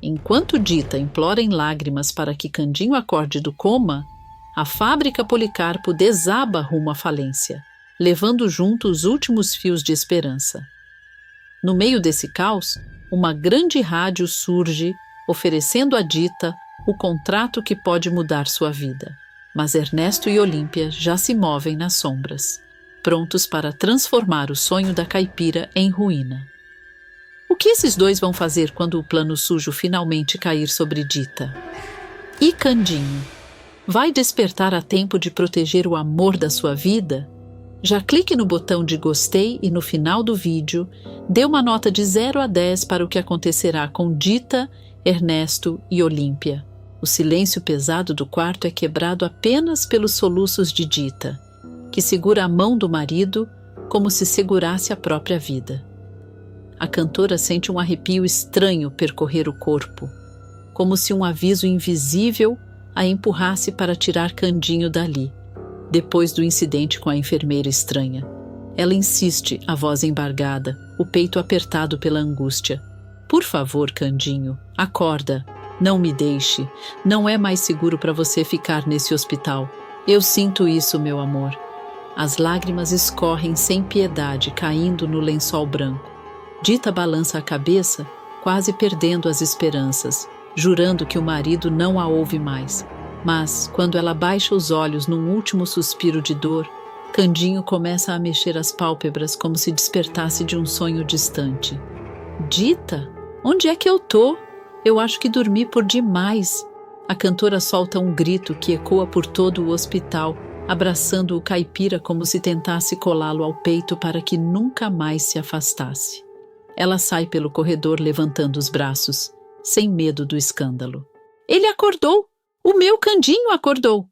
Enquanto Dita implora em lágrimas para que Candinho acorde do coma, a fábrica Policarpo desaba rumo à falência, levando junto os últimos fios de esperança. No meio desse caos, uma grande rádio surge, oferecendo a Dita o contrato que pode mudar sua vida. Mas Ernesto e Olímpia já se movem nas sombras, prontos para transformar o sonho da caipira em ruína. O que esses dois vão fazer quando o plano sujo finalmente cair sobre Dita? E Candinho? Vai despertar a tempo de proteger o amor da sua vida? Já clique no botão de gostei e no final do vídeo, dê uma nota de 0 a 10 para o que acontecerá com Dita, Ernesto e Olímpia. O silêncio pesado do quarto é quebrado apenas pelos soluços de Dita, que segura a mão do marido como se segurasse a própria vida. A cantora sente um arrepio estranho percorrer o corpo, como se um aviso invisível a empurrasse para tirar Candinho dali, depois do incidente com a enfermeira estranha. Ela insiste, a voz embargada, o peito apertado pela angústia. Por favor, Candinho, acorda. Não me deixe. Não é mais seguro para você ficar nesse hospital. Eu sinto isso, meu amor. As lágrimas escorrem sem piedade, caindo no lençol branco. Dita balança a cabeça, quase perdendo as esperanças, jurando que o marido não a ouve mais. Mas, quando ela baixa os olhos num último suspiro de dor, Candinho começa a mexer as pálpebras como se despertasse de um sonho distante. Dita? Onde é que eu tô? Eu acho que dormi por demais. A cantora solta um grito que ecoa por todo o hospital, abraçando o caipira como se tentasse colá-lo ao peito para que nunca mais se afastasse. Ela sai pelo corredor levantando os braços, sem medo do escândalo. Ele acordou! O meu Candinho acordou!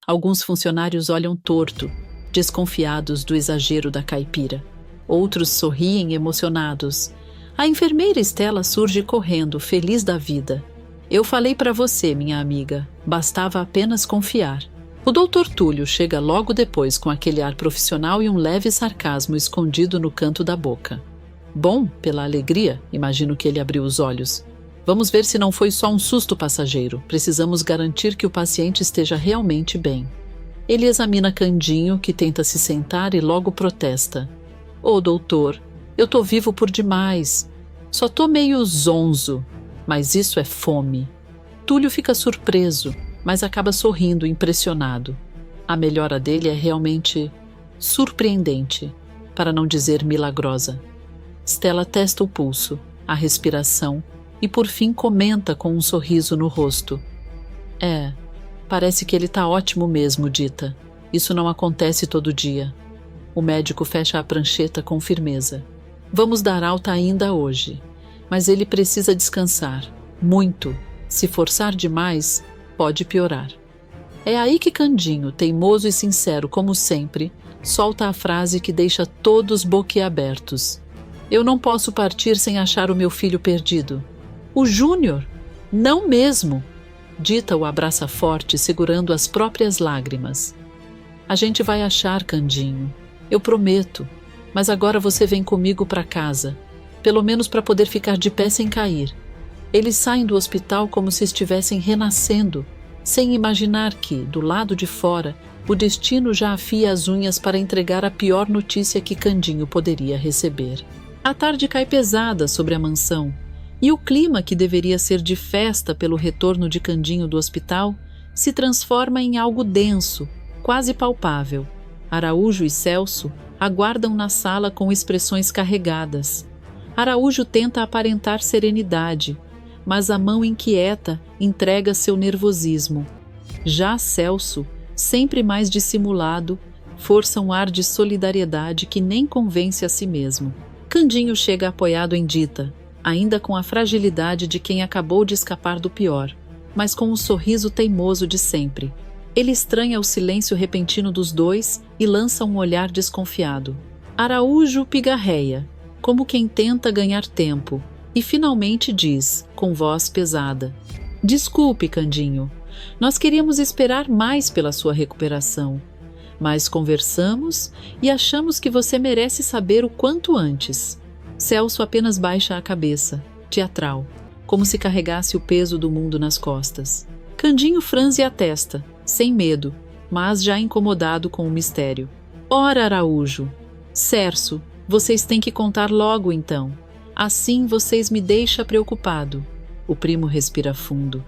Alguns funcionários olham torto, desconfiados do exagero da caipira. Outros sorriem emocionados. A enfermeira Estela surge correndo, feliz da vida. Eu falei para você, minha amiga, bastava apenas confiar. O doutor Túlio chega logo depois com aquele ar profissional e um leve sarcasmo escondido no canto da boca. Bom, pela alegria, imagino que ele abriu os olhos. Vamos ver se não foi só um susto passageiro. Precisamos garantir que o paciente esteja realmente bem. Ele examina Candinho, que tenta se sentar e logo protesta. Ô, doutor, eu tô vivo por demais. Só tô meio zonzo, mas isso é fome. Túlio fica surpreso, mas acaba sorrindo, impressionado. A melhora dele é realmente surpreendente, para não dizer milagrosa. Stella testa o pulso, a respiração e por fim comenta com um sorriso no rosto. Parece que ele tá ótimo mesmo, Dita. Isso não acontece todo dia. O médico fecha a prancheta com firmeza. Vamos dar alta ainda hoje, mas ele precisa descansar. Muito. Se forçar demais, pode piorar. É aí que Candinho, teimoso e sincero como sempre, solta a frase que deixa todos boquiabertos. Eu não posso partir sem achar o meu filho perdido. O Júnior? Não mesmo! Dita o abraça forte, segurando as próprias lágrimas. A gente vai achar, Candinho. Eu prometo. Mas agora você vem comigo para casa. Pelo menos para poder ficar de pé sem cair. Eles saem do hospital como se estivessem renascendo, sem imaginar que, do lado de fora, o destino já afia as unhas para entregar a pior notícia que Candinho poderia receber. A tarde cai pesada sobre a mansão, e o clima que deveria ser de festa pelo retorno de Candinho do hospital se transforma em algo denso, quase palpável. Araújo e Celso aguardam na sala com expressões carregadas. Araújo tenta aparentar serenidade, mas a mão inquieta entrega seu nervosismo. Já Celso, sempre mais dissimulado, força um ar de solidariedade que nem convence a si mesmo. Candinho chega apoiado em Dita, ainda com a fragilidade de quem acabou de escapar do pior, mas com o sorriso teimoso de sempre. Ele estranha o silêncio repentino dos dois e lança um olhar desconfiado. Araújo pigarreia, como quem tenta ganhar tempo, e finalmente diz, com voz pesada: Desculpe, Candinho, nós queríamos esperar mais pela sua recuperação, mas conversamos e achamos que você merece saber o quanto antes. Celso apenas baixa a cabeça, teatral. como se carregasse o peso do mundo nas costas. Candinho franze a testa, sem medo, mas já incomodado com o mistério. Ora, Araújo! Cerso, vocês têm que contar logo então. Assim vocês me deixam preocupado. O primo respira fundo.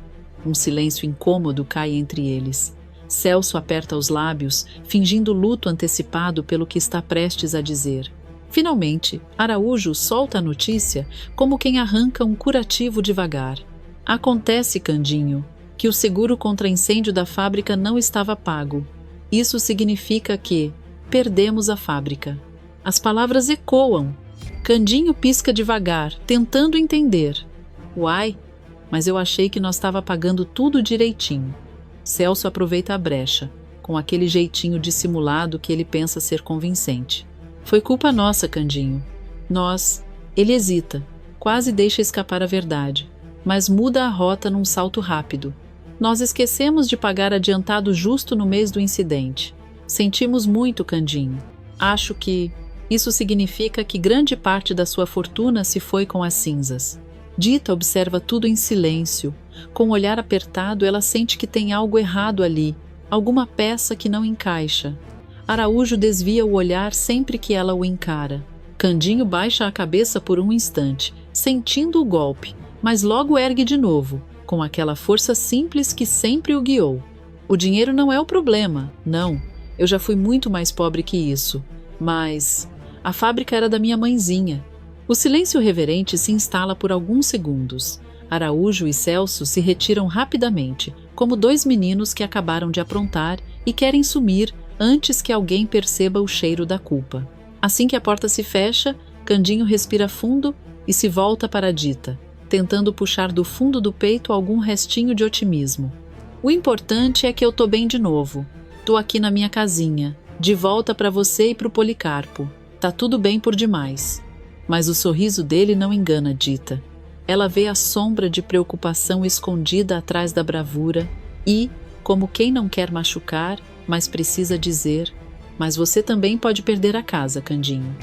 Um silêncio incômodo cai entre eles. Celso aperta os lábios, fingindo luto antecipado pelo que está prestes a dizer. Finalmente, Araújo solta a notícia como quem arranca um curativo devagar. Acontece, Candinho, que o seguro contra incêndio da fábrica não estava pago. Isso significa que perdemos a fábrica. As palavras ecoam. Candinho pisca devagar, tentando entender. Uai, mas eu achei que nós estava pagando tudo direitinho. Celso aproveita a brecha, com aquele jeitinho dissimulado que ele pensa ser convincente. Foi culpa nossa, Candinho. Ele hesita, quase deixa escapar a verdade, mas muda a rota num salto rápido. Nós esquecemos de pagar adiantado justo no mês do incidente. Sentimos muito, Candinho. Acho que isso significa que grande parte da sua fortuna se foi com as cinzas. Dita observa tudo em silêncio. Com o olhar apertado, ela sente que tem algo errado ali, alguma peça que não encaixa. Araújo desvia o olhar sempre que ela o encara. Candinho baixa a cabeça por um instante, sentindo o golpe, mas logo ergue de novo, com aquela força simples que sempre o guiou. O dinheiro não é o problema, não. Eu já fui muito mais pobre que isso. Mas a fábrica era da minha mãezinha. O silêncio reverente se instala por alguns segundos. Araújo e Celso se retiram rapidamente, como dois meninos que acabaram de aprontar e querem sumir antes que alguém perceba o cheiro da culpa. Assim que a porta se fecha, Candinho respira fundo e se volta para a Dita, tentando puxar do fundo do peito algum restinho de otimismo. O importante é que eu tô bem de novo. Tô aqui na minha casinha, de volta para você e pro Policarpo. Tá tudo bem por demais. Mas o sorriso dele não engana Dita. Ela vê a sombra de preocupação escondida atrás da bravura e, como quem não quer machucar, mas precisa dizer: mas você também pode perder a casa, Candinho.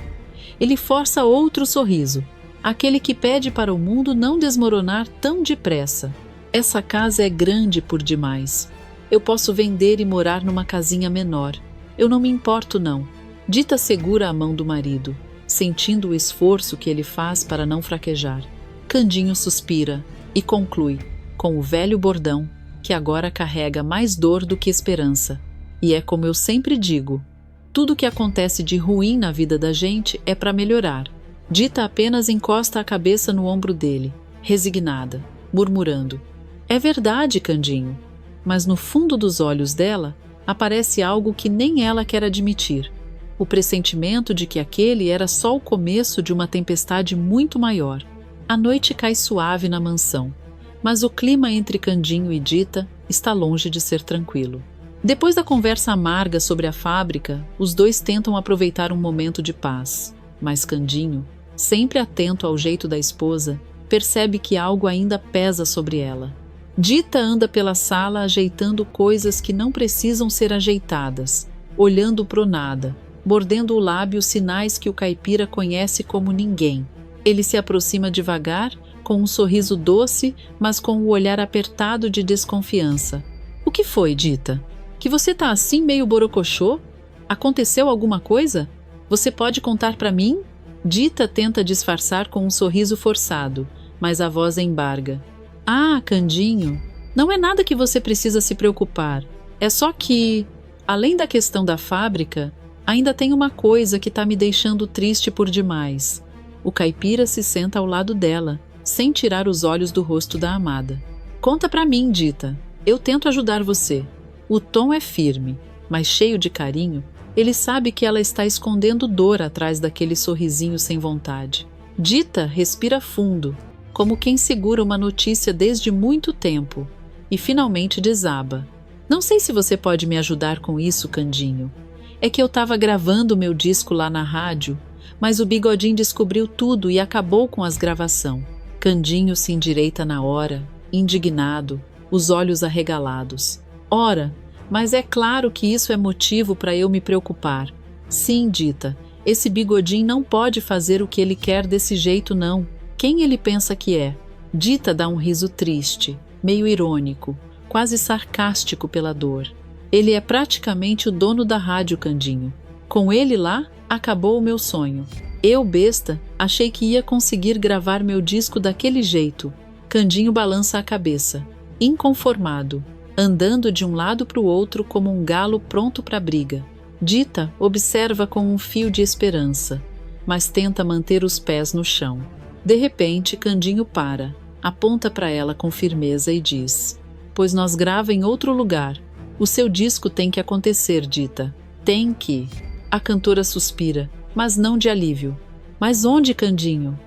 Ele força outro sorriso, aquele que pede para o mundo não desmoronar tão depressa. Essa casa é grande por demais. Eu posso vender e morar numa casinha menor. Eu não me importo, não. Dita segura a mão do marido, sentindo o esforço que ele faz para não fraquejar. Candinho suspira e conclui, com o velho bordão, que agora carrega mais dor do que esperança. E é como eu sempre digo, tudo que acontece de ruim na vida da gente é para melhorar. Dita apenas encosta a cabeça no ombro dele, resignada, murmurando: é verdade, Candinho. Mas no fundo dos olhos dela aparece algo que nem ela quer admitir. O pressentimento de que aquele era só o começo de uma tempestade muito maior. A noite cai suave na mansão, mas o clima entre Candinho e Dita está longe de ser tranquilo. Depois da conversa amarga sobre a fábrica, os dois tentam aproveitar um momento de paz, mas Candinho, sempre atento ao jeito da esposa, percebe que algo ainda pesa sobre ela. Dita anda pela sala ajeitando coisas que não precisam ser ajeitadas, olhando pro nada, mordendo o lábio sinais que o caipira conhece como ninguém. Ele se aproxima devagar, com um sorriso doce, mas com o olhar apertado de desconfiança. O que foi, Dita? Que você tá assim meio borocochô? Aconteceu alguma coisa? Você pode contar para mim? Dita tenta disfarçar com um sorriso forçado, mas a voz embarga. Ah, Candinho, não é nada que você precisa se preocupar. É só que, além da questão da fábrica, ainda tem uma coisa que tá me deixando triste por demais. O caipira se senta ao lado dela, sem tirar os olhos do rosto da amada. Conta pra mim, Dita. Eu tento ajudar você. O tom é firme, mas cheio de carinho. Ele sabe que ela está escondendo dor atrás daquele sorrisinho sem vontade. Dita respira fundo, como quem segura uma notícia desde muito tempo, e finalmente desaba. Não sei se você pode me ajudar com isso, Candinho. É que eu estava gravando meu disco lá na rádio, mas o Bigodinho descobriu tudo e acabou com as gravações. Candinho se endireita na hora, indignado, os olhos arregalados. Ora, mas é claro que isso é motivo para eu me preocupar. Sim, Dita, esse Bigodinho não pode fazer o que ele quer desse jeito, não. Quem ele pensa que é? Dita dá um riso triste, meio irônico, quase sarcástico pela dor. Ele é praticamente o dono da rádio, Candinho. Com ele lá, acabou o meu sonho. Eu, besta, achei que ia conseguir gravar meu disco daquele jeito. Candinho balança a cabeça, inconformado, andando de um lado para o outro como um galo pronto para a briga. Dita observa com um fio de esperança, mas tenta manter os pés no chão. De repente, Candinho para, aponta para ela com firmeza e diz: "Pois nós grava em outro lugar. O seu disco tem que acontecer, Dita. Tem que." A cantora suspira, mas não de alívio. "Mas onde, Candinho?"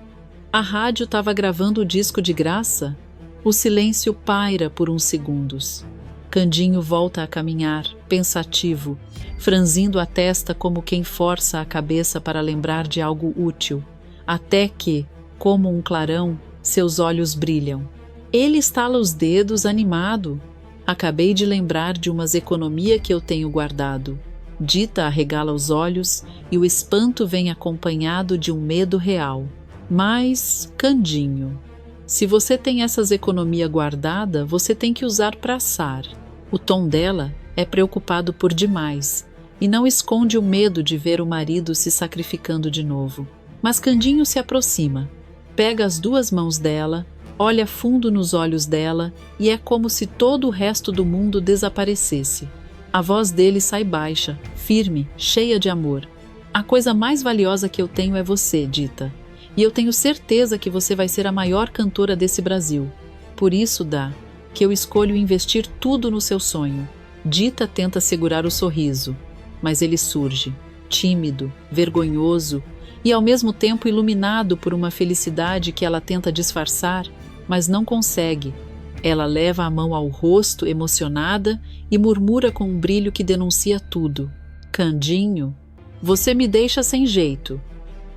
A rádio estava gravando o disco de graça? O silêncio paira por uns segundos. Candinho volta a caminhar, pensativo, franzindo a testa como quem força a cabeça para lembrar de algo útil, até que, como um clarão, seus olhos brilham. Ele estala os dedos, animado. "Acabei de lembrar de umas economia que eu tenho guardado." Dita arregala os olhos e o espanto vem acompanhado de um medo real. "Mas, Candinho, se você tem essas economia guardada, você tem que usar para assar." O tom dela é preocupado por demais e não esconde o medo de ver o marido se sacrificando de novo. Mas Candinho se aproxima, pega as duas mãos dela, olha fundo nos olhos dela e é como se todo o resto do mundo desaparecesse. A voz dele sai baixa, firme, cheia de amor. "A coisa mais valiosa que eu tenho é você, Dita. E eu tenho certeza que você vai ser a maior cantora desse Brasil. Por isso, Dá, que eu escolho investir tudo no seu sonho." Dita tenta segurar o sorriso, mas ele surge, tímido, vergonhoso e ao mesmo tempo iluminado por uma felicidade que ela tenta disfarçar, mas não consegue. Ela leva a mão ao rosto, emocionada, e murmura com um brilho que denuncia tudo: "Candinho, você me deixa sem jeito."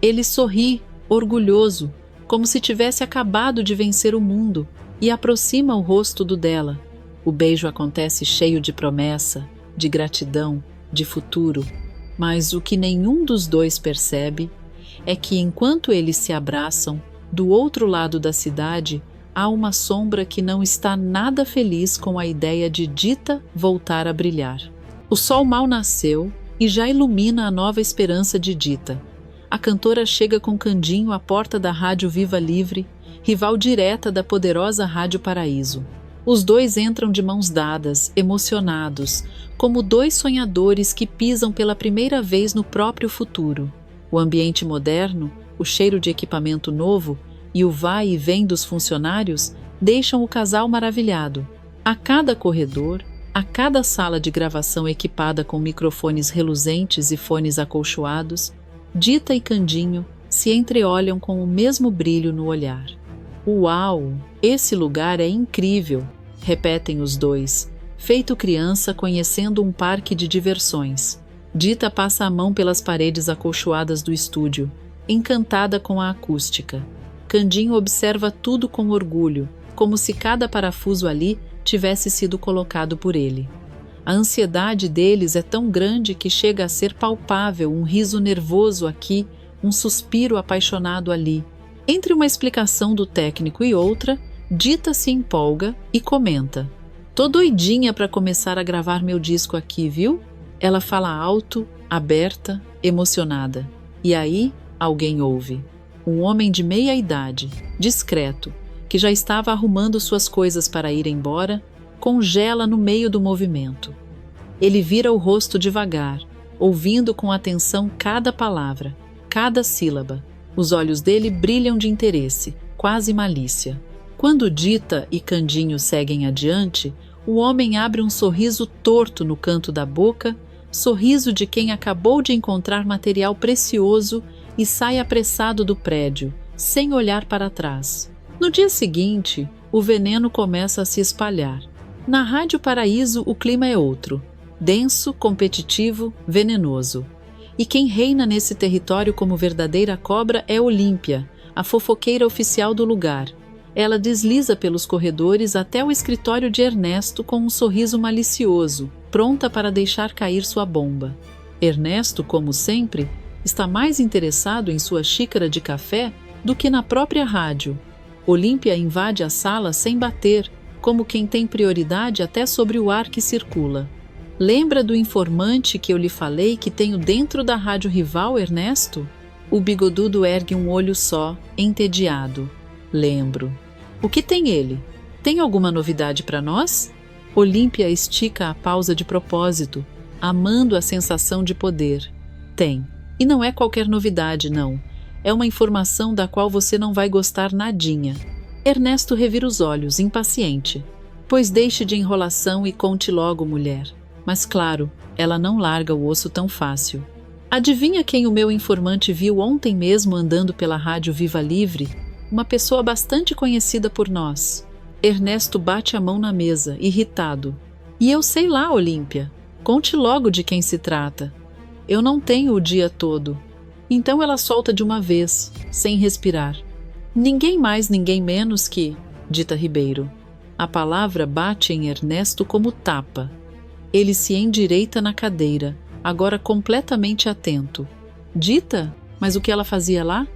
Ele sorri, orgulhoso, como se tivesse acabado de vencer o mundo, e aproxima o rosto do dela. O beijo acontece cheio de promessa, de gratidão, de futuro, mas o que nenhum dos dois percebe é que enquanto eles se abraçam, do outro lado da cidade, há uma sombra que não está nada feliz com a ideia de Dita voltar a brilhar. O sol mal nasceu e já ilumina a nova esperança de Dita. A cantora chega com Candinho à porta da Rádio Viva Livre, rival direta da poderosa Rádio Paraíso. Os dois entram de mãos dadas, emocionados, como dois sonhadores que pisam pela primeira vez no próprio futuro. O ambiente moderno, o cheiro de equipamento novo e o vai e vem dos funcionários deixam o casal maravilhado. A cada corredor, a cada sala de gravação equipada com microfones reluzentes e fones acolchoados, Dita e Candinho se entreolham com o mesmo brilho no olhar. "Uau! Esse lugar é incrível!" repetem os dois, feito criança conhecendo um parque de diversões. Dita passa a mão pelas paredes acolchoadas do estúdio, encantada com a acústica. Candinho observa tudo com orgulho, como se cada parafuso ali tivesse sido colocado por ele. A ansiedade deles é tão grande que chega a ser palpável um riso nervoso aqui, um suspiro apaixonado ali. Entre uma explicação do técnico e outra, Dita se empolga e comenta: "Tô doidinha para começar a gravar meu disco aqui, viu?" Ela fala alto, aberta, emocionada. E aí, alguém ouve. Um homem de meia idade, discreto, que já estava arrumando suas coisas para ir embora, congela no meio do movimento. Ele vira o rosto devagar, ouvindo com atenção cada palavra, cada sílaba. Os olhos dele brilham de interesse, quase malícia. Quando Dita e Candinho seguem adiante, o homem abre um sorriso torto no canto da boca, sorriso de quem acabou de encontrar material precioso e sai apressado do prédio, sem olhar para trás. No dia seguinte, o veneno começa a se espalhar. Na Rádio Paraíso, o clima é outro: denso, competitivo, venenoso. E quem reina nesse território como verdadeira cobra é Olímpia, a fofoqueira oficial do lugar. Ela desliza pelos corredores até o escritório de Ernesto com um sorriso malicioso, pronta para deixar cair sua bomba. Ernesto, como sempre, está mais interessado em sua xícara de café do que na própria rádio. Olímpia invade a sala sem bater, como quem tem prioridade até sobre o ar que circula. Lembra do informante que eu lhe falei que tenho dentro da rádio rival, Ernesto? O bigodudo ergue um olho só, entediado. Lembro. O que tem ele? Tem alguma novidade para nós? Olímpia estica a pausa de propósito, amando a sensação de poder. Tem. E não é qualquer novidade, não. É uma informação da qual você não vai gostar nadinha. Ernesto revira os olhos, impaciente. Pois deixe de enrolação e conte logo, mulher. Mas claro, ela não larga o osso tão fácil. Adivinha quem o meu informante viu ontem mesmo andando pela rádio Viva Livre? Uma pessoa bastante conhecida por nós. Ernesto bate a mão na mesa, irritado. E eu sei lá, Olímpia. Conte logo de quem se trata. Eu não tenho o dia todo. Então ela solta de uma vez, sem respirar. Ninguém mais, ninguém menos que Dita Ribeiro. A palavra bate em Ernesto como tapa. Ele se endireita na cadeira, agora completamente atento. Dita? Mas o que ela fazia lá?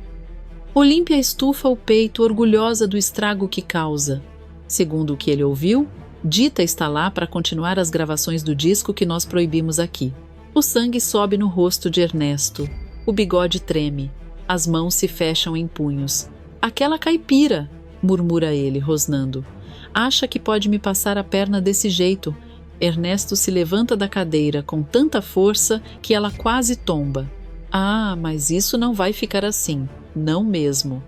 Olímpia estufa o peito, orgulhosa do estrago que causa. Segundo o que ele ouviu, Dita está lá para continuar as gravações do disco que nós proibimos aqui. O sangue sobe no rosto de Ernesto. O bigode treme. As mãos se fecham em punhos. Aquela caipira, murmura ele, rosnando. Acha que pode me passar a perna desse jeito. Ernesto se levanta da cadeira com tanta força que ela quase tomba. Ah, mas isso não vai ficar assim. Não mesmo.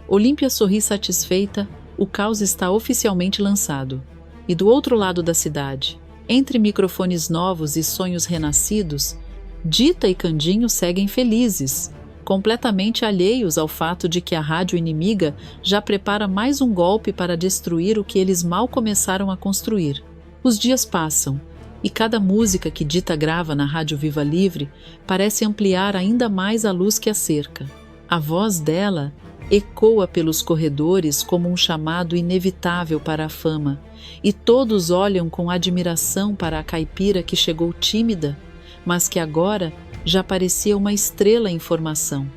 Olímpia sorri satisfeita. O caos está oficialmente lançado. E do outro lado da cidade, entre microfones novos e sonhos renascidos, Dita e Candinho seguem felizes, completamente alheios ao fato de que a rádio inimiga já prepara mais um golpe para destruir o que eles mal começaram a construir. Os dias passam, e cada música que Dita grava na Rádio Viva Livre parece ampliar ainda mais a luz que a cerca. A voz dela ecoa pelos corredores como um chamado inevitável para a fama, e todos olham com admiração para a caipira que chegou tímida, mas que agora já parecia uma estrela em formação.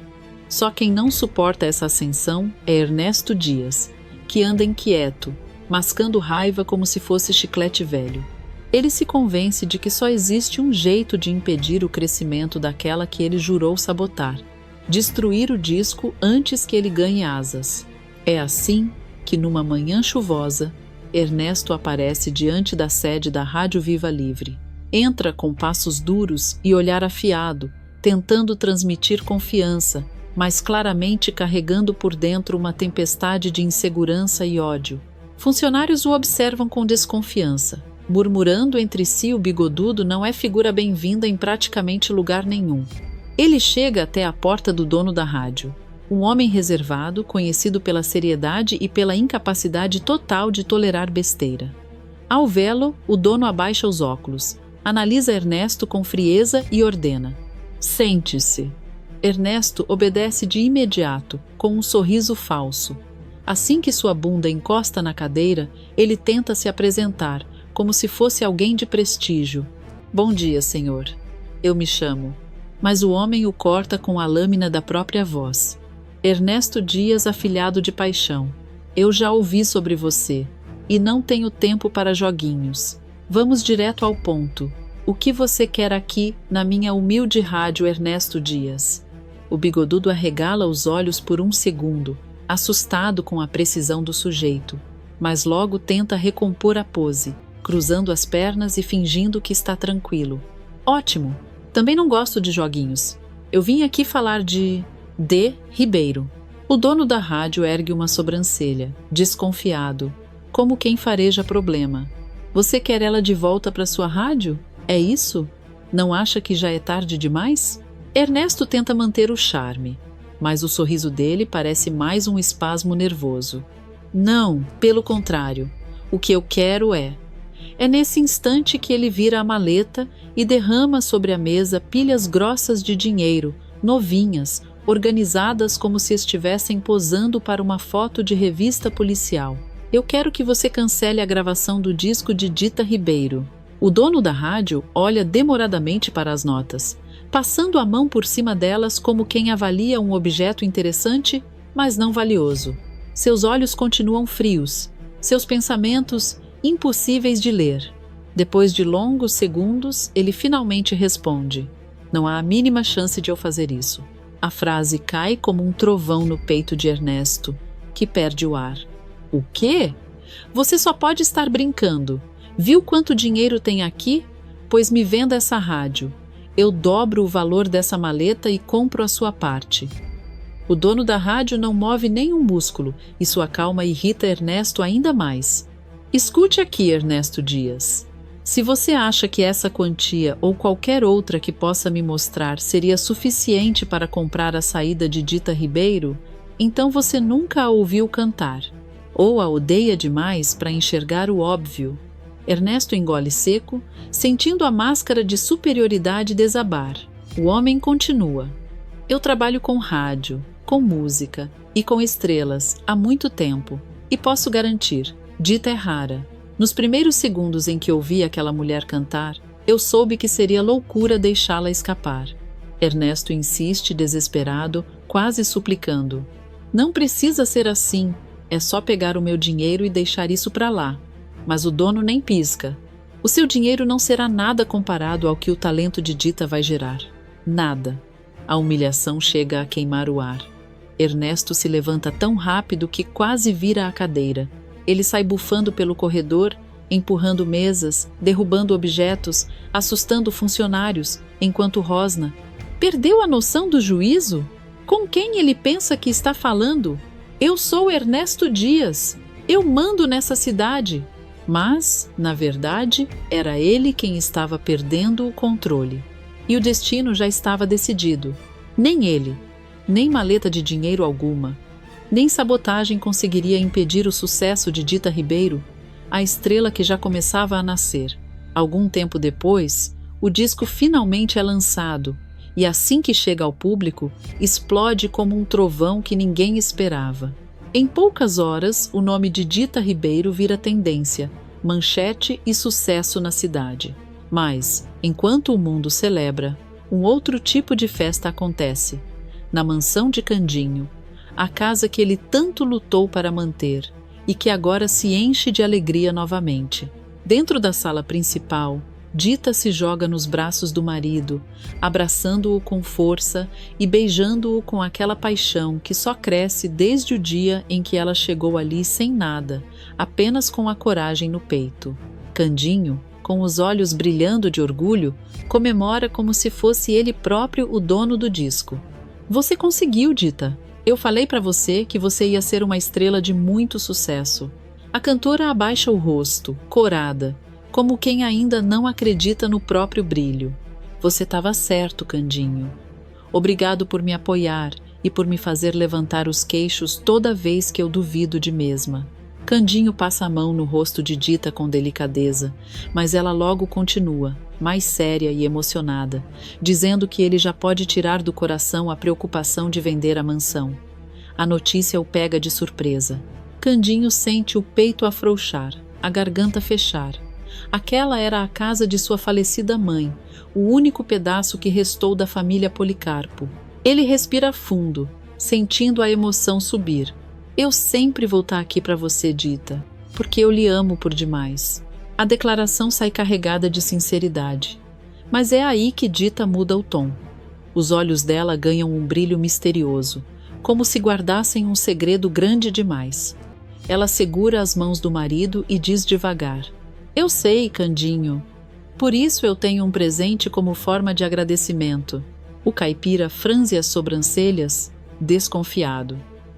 Só quem não suporta essa ascensão é Ernesto Dias, que anda inquieto, mascando raiva como se fosse chiclete velho. Ele se convence de que só existe um jeito de impedir o crescimento daquela que ele jurou sabotar: destruir o disco antes que ele ganhe asas. É assim que, numa manhã chuvosa, Ernesto aparece diante da sede da Rádio Viva Livre. Entra com passos duros e olhar afiado, tentando transmitir confiança, mas claramente carregando por dentro uma tempestade de insegurança e ódio. Funcionários o observam com desconfiança. Murmurando entre si, o bigodudo não é figura bem-vinda em praticamente lugar nenhum. Ele chega até a porta do dono da rádio. Um homem reservado, conhecido pela seriedade e pela incapacidade total de tolerar besteira. Ao vê-lo, o dono abaixa os óculos, analisa Ernesto com frieza e ordena: sente-se. Ernesto obedece de imediato, com um sorriso falso. Assim que sua bunda encosta na cadeira, ele tenta se apresentar, como se fosse alguém de prestígio. Bom dia, senhor. Eu me chamo. Mas o homem o corta com a lâmina da própria voz. Ernesto Dias, afilhado de paixão. Eu já ouvi sobre você, e não tenho tempo para joguinhos. Vamos direto ao ponto. O que você quer aqui, na minha humilde rádio, Ernesto Dias? O bigodudo arregala os olhos por um segundo, assustado com a precisão do sujeito, mas logo tenta recompor a pose, cruzando as pernas e fingindo que está tranquilo. Ótimo! Também não gosto de joguinhos. Eu vim aqui falar de Ribeiro. O dono da rádio ergue uma sobrancelha, desconfiado, como quem fareja problema. Você quer ela de volta para sua rádio? É isso? Não acha que já é tarde demais? Ernesto tenta manter o charme, mas o sorriso dele parece mais um espasmo nervoso. Não, pelo contrário. O que eu quero é... É nesse instante que ele vira a maleta e derrama sobre a mesa pilhas grossas de dinheiro, novinhas, organizadas como se estivessem posando para uma foto de revista policial. Eu quero que você cancele a gravação do disco de Dita Ribeiro. O dono da rádio olha demoradamente para as notas, passando a mão por cima delas como quem avalia um objeto interessante, mas não valioso. Seus olhos continuam frios, seus pensamentos impossíveis de ler. Depois de longos segundos, ele finalmente responde: "Não há a mínima chance de eu fazer isso." A frase cai como um trovão no peito de Ernesto, que perde o ar. "O quê? Você só pode estar brincando. Viu quanto dinheiro tem aqui? Pois me venda essa rádio. Eu dobro o valor dessa maleta e compro a sua parte." O dono da rádio não move nem um músculo e sua calma irrita Ernesto ainda mais. "Escute aqui, Ernesto Dias. Se você acha que essa quantia ou qualquer outra que possa me mostrar seria suficiente para comprar a saída de Dita Ribeiro, então você nunca a ouviu cantar, ou a odeia demais para enxergar o óbvio." Ernesto engole seco, sentindo a máscara de superioridade desabar. O homem continua: "Eu trabalho com rádio, com música e com estrelas há muito tempo, e posso garantir, Dita é rara. Nos primeiros segundos em que ouvi aquela mulher cantar, eu soube que seria loucura deixá-la escapar." Ernesto insiste, desesperado, quase suplicando: "Não precisa ser assim, é só pegar o meu dinheiro e deixar isso para lá." Mas o dono nem pisca. "O seu dinheiro não será nada comparado ao que o talento de Dita vai gerar. Nada." A humilhação chega a queimar o ar. Ernesto se levanta tão rápido que quase vira a cadeira. Ele sai bufando pelo corredor, empurrando mesas, derrubando objetos, assustando funcionários, enquanto rosna: "Perdeu a noção do juízo? Com quem ele pensa que está falando? Eu sou Ernesto Dias. Eu mando nessa cidade." Mas, na verdade, era ele quem estava perdendo o controle. E o destino já estava decidido. Nem ele, nem maleta de dinheiro alguma, nem sabotagem conseguiria impedir o sucesso de Dita Ribeiro, a estrela que já começava a nascer. Algum tempo depois, o disco finalmente é lançado, e assim que chega ao público, explode como um trovão que ninguém esperava. Em poucas horas, o nome de Dita Ribeiro vira tendência, manchete e sucesso na cidade. Mas, enquanto o mundo celebra, um outro tipo de festa acontece. Na mansão de Candinho, a casa que ele tanto lutou para manter e que agora se enche de alegria novamente. Dentro da sala principal, Dita se joga nos braços do marido, abraçando-o com força e beijando-o com aquela paixão que só cresce desde o dia em que ela chegou ali sem nada, apenas com a coragem no peito. Candinho, com os olhos brilhando de orgulho, comemora como se fosse ele próprio o dono do disco. "Você conseguiu, Dita. Eu falei para você que você ia ser uma estrela de muito sucesso." A cantora abaixa o rosto, corada, como quem ainda não acredita no próprio brilho. "Você estava certo, Candinho. Obrigado por me apoiar e por me fazer levantar os queixos toda vez que eu duvido de mesma." Candinho passa a mão no rosto de Dita com delicadeza, mas ela logo continua, mais séria e emocionada, dizendo que ele já pode tirar do coração a preocupação de vender a mansão. A notícia o pega de surpresa. Candinho sente o peito afrouxar, a garganta fechar. Aquela era a casa de sua falecida mãe, o único pedaço que restou da família Policarpo. Ele respira fundo, sentindo a emoção subir. "Eu sempre vou estar aqui para você, Dita, porque eu lhe amo por demais." A declaração sai carregada de sinceridade. Mas é aí que Dita muda o tom. Os olhos dela ganham um brilho misterioso, como se guardassem um segredo grande demais. Ela segura as mãos do marido e diz devagar: "Eu sei, Candinho. Por isso eu tenho um presente como forma de agradecimento." O caipira franze as sobrancelhas, desconfiado.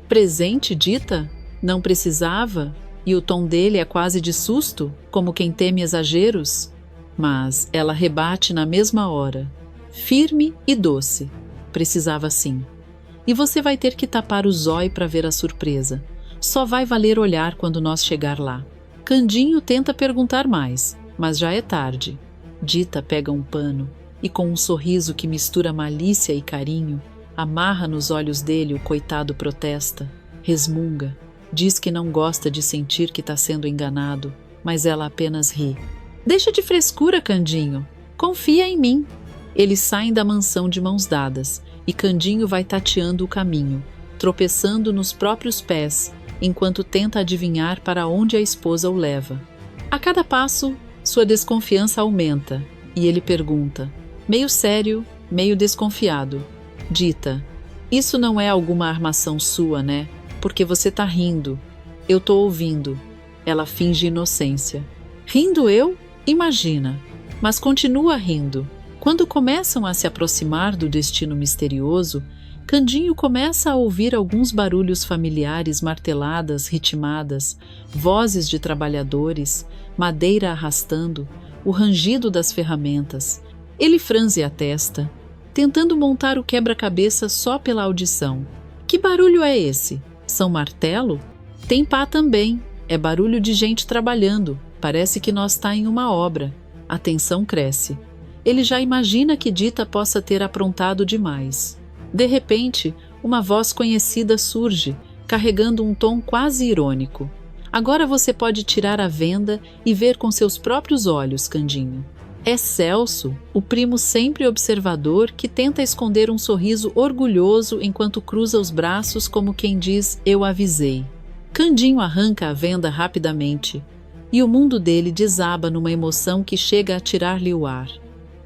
"Presente, Dita? Não precisava?" E o tom dele é quase de susto, como quem teme exageros. Mas ela rebate na mesma hora, firme e doce: "Precisava sim. E você vai ter que tapar o zóio para ver a surpresa. Só vai valer olhar quando nós chegar lá." Candinho tenta perguntar mais, mas já é tarde. Dita pega um pano e, com um sorriso que mistura malícia e carinho, amarra nos olhos dele. O coitado protesta, resmunga, diz que não gosta de sentir que está sendo enganado, mas ela apenas ri. "Deixa de frescura, Candinho. Confia em mim." Eles saem da mansão de mãos dadas e Candinho vai tateando o caminho, tropeçando nos próprios pés, enquanto tenta adivinhar para onde a esposa o leva. A cada passo, sua desconfiança aumenta, e ele pergunta, meio sério, meio desconfiado: Dita, isso não é alguma armação sua, né? Porque você tá rindo. Eu tô ouvindo. Ela finge inocência. Rindo eu? Imagina. Mas continua rindo. Quando começam a se aproximar do destino misterioso, Candinho começa a ouvir alguns barulhos familiares, marteladas, ritmadas, vozes de trabalhadores, madeira arrastando, o rangido das ferramentas. Ele franze a testa, tentando montar o quebra-cabeça só pela audição. Que barulho é esse? São martelo? Tem pá também. É barulho de gente trabalhando. Parece que nós tá em uma obra. A tensão cresce. Ele já imagina que Dita possa ter aprontado demais. De repente, uma voz conhecida surge, carregando um tom quase irônico. Agora você pode tirar a venda e ver com seus próprios olhos, Candinho. É Celso, o primo sempre observador que tenta esconder um sorriso orgulhoso enquanto cruza os braços como quem diz, eu avisei. Candinho arranca a venda rapidamente e o mundo dele desaba numa emoção que chega a tirar-lhe o ar.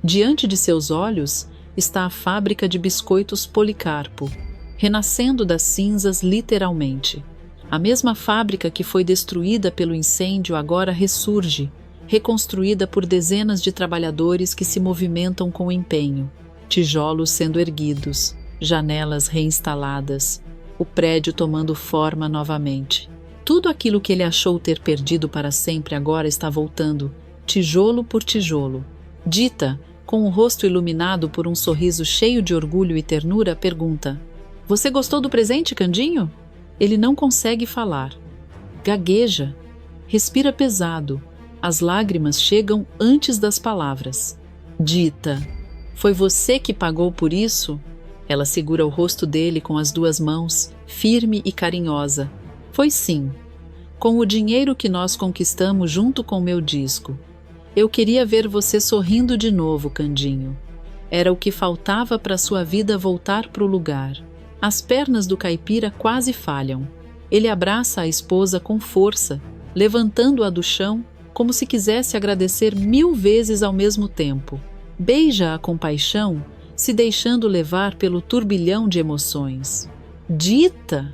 Diante de seus olhos está a fábrica de biscoitos Policarpo, renascendo das cinzas literalmente. A mesma fábrica que foi destruída pelo incêndio agora ressurge, reconstruída por dezenas de trabalhadores que se movimentam com empenho, tijolos sendo erguidos, janelas reinstaladas, o prédio tomando forma novamente. Tudo aquilo que ele achou ter perdido para sempre agora está voltando, tijolo por tijolo. Dita, com o rosto iluminado por um sorriso cheio de orgulho e ternura, pergunta: Você gostou do presente, Candinho? Ele não consegue falar. Gagueja, respira pesado. As lágrimas chegam antes das palavras. Dita, foi você que pagou por isso? Ela segura o rosto dele com as duas mãos, firme e carinhosa. Foi sim. Com o dinheiro que nós conquistamos junto com meu disco. Eu queria ver você sorrindo de novo, Candinho. Era o que faltava para sua vida voltar para o lugar. As pernas do caipira quase falham. Ele abraça a esposa com força, levantando-a do chão, como se quisesse agradecer 1000 vezes ao mesmo tempo. Beija-a com paixão, se deixando levar pelo turbilhão de emoções. Dita,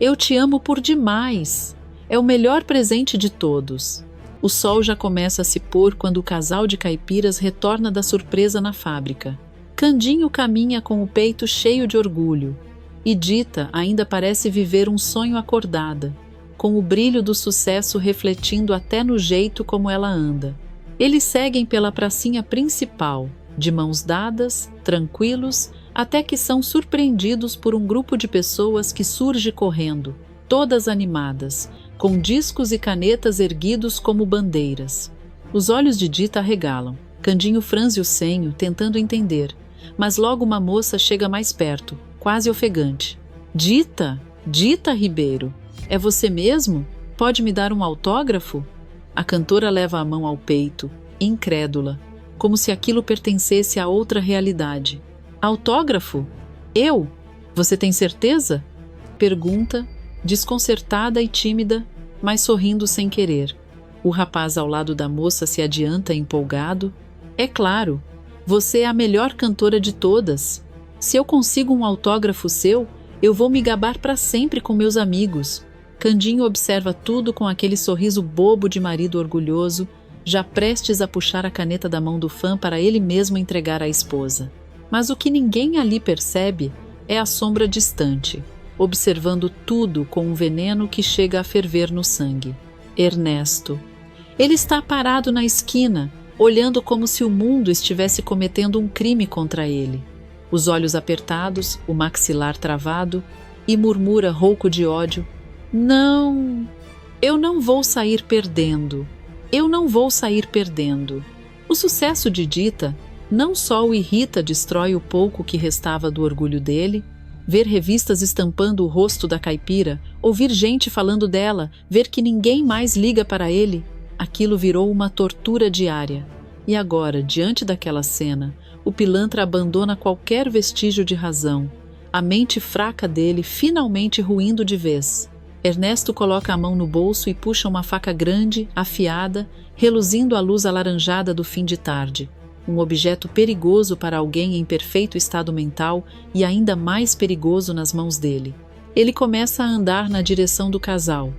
eu te amo por demais. É o melhor presente de todos. O sol já começa a se pôr quando o casal de caipiras retorna da surpresa na fábrica. Candinho caminha com o peito cheio de orgulho, e Dita ainda parece viver um sonho acordada, com o brilho do sucesso refletindo até no jeito como ela anda. Eles seguem pela pracinha principal, de mãos dadas, tranquilos, até que são surpreendidos por um grupo de pessoas que surge correndo, todas animadas, com discos e canetas erguidos como bandeiras. Os olhos de Dita arregalam. Candinho franze o senho, tentando entender, mas logo uma moça chega mais perto, quase ofegante. Dita, Dita Ribeiro, é você mesmo? Pode me dar um autógrafo? A cantora leva a mão ao peito, incrédula, como se aquilo pertencesse a outra realidade. Autógrafo? Eu? Você tem certeza? Pergunta, desconcertada e tímida, mas sorrindo sem querer. O rapaz ao lado da moça se adianta empolgado. É claro, você é a melhor cantora de todas. Se eu consigo um autógrafo seu, eu vou me gabar para sempre com meus amigos. Candinho observa tudo com aquele sorriso bobo de marido orgulhoso, já prestes a puxar a caneta da mão do fã para ele mesmo entregar à esposa. Mas o que ninguém ali percebe é a sombra distante, observando tudo com um veneno que chega a ferver no sangue. Ernesto. Ele está parado na esquina, olhando como se o mundo estivesse cometendo um crime contra ele. Os olhos apertados, o maxilar travado, e murmura rouco de ódio: Não, eu não vou sair perdendo. Eu não vou sair perdendo. O sucesso de Dita não só o irrita, destrói o pouco que restava do orgulho dele. Ver revistas estampando o rosto da caipira, ouvir gente falando dela, ver que ninguém mais liga para ele, aquilo virou uma tortura diária. E agora, diante daquela cena, o pilantra abandona qualquer vestígio de razão, a mente fraca dele finalmente ruindo de vez. Ernesto coloca a mão no bolso e puxa uma faca grande, afiada, reluzindo à luz alaranjada do fim de tarde. Um objeto perigoso para alguém em perfeito estado mental e ainda mais perigoso nas mãos dele. Ele começa a andar na direção do casal,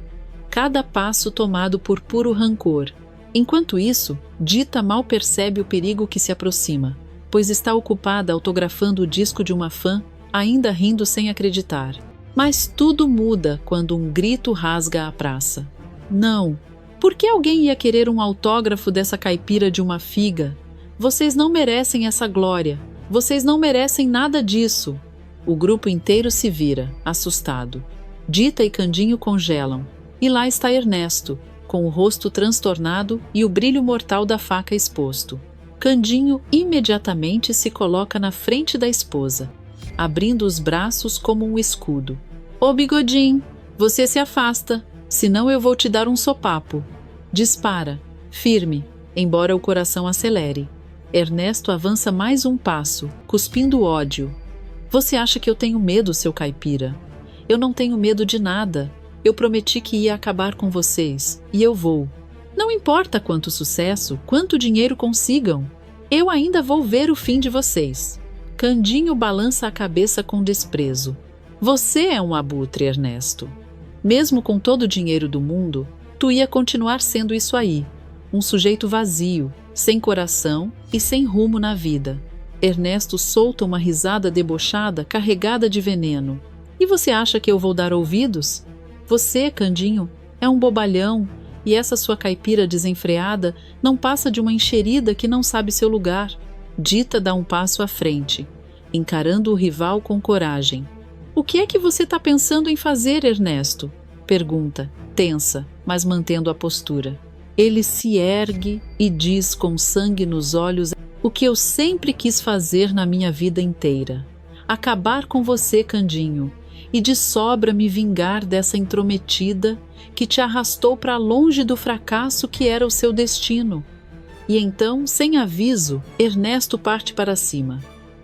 cada passo tomado por puro rancor. Enquanto isso, Dita mal percebe o perigo que se aproxima, pois está ocupada autografando o disco de uma fã, ainda rindo sem acreditar. Mas tudo muda quando um grito rasga a praça. Não! Por que alguém ia querer um autógrafo dessa caipira de uma figa? Vocês não merecem essa glória. Vocês não merecem nada disso. O grupo inteiro se vira, assustado. Dita e Candinho congelam. E lá está Ernesto, com o rosto transtornado e o brilho mortal da faca exposto. Candinho imediatamente se coloca na frente da esposa, abrindo os braços como um escudo. Ô Bigodinho, você se afasta, senão eu vou te dar um sopapo. Dispara, firme, embora o coração acelere. Ernesto avança mais um passo, cuspindo ódio. Você acha que eu tenho medo, seu caipira? Eu não tenho medo de nada. Eu prometi que ia acabar com vocês, e eu vou. Não importa quanto sucesso, quanto dinheiro consigam. Eu ainda vou ver o fim de vocês. Candinho balança a cabeça com desprezo. Você é um abutre, Ernesto. Mesmo com todo o dinheiro do mundo, tu ia continuar sendo isso aí. Um sujeito vazio, sem coração e sem rumo na vida. Ernesto solta uma risada debochada carregada de veneno. E você acha que eu vou dar ouvidos? Você, Candinho, é um bobalhão, e essa sua caipira desenfreada não passa de uma enxerida que não sabe seu lugar. Dita dá um passo à frente, encarando o rival com coragem. O que é que você está pensando em fazer, Ernesto? Pergunta, tensa, mas mantendo a postura. Ele se ergue e diz com sangue nos olhos o que eu sempre quis fazer na minha vida inteira. Acabar com você, Candinho, e de sobra me vingar dessa intrometida que te arrastou para longe do fracasso que era o seu destino. E então, sem aviso, Ernesto parte para cima.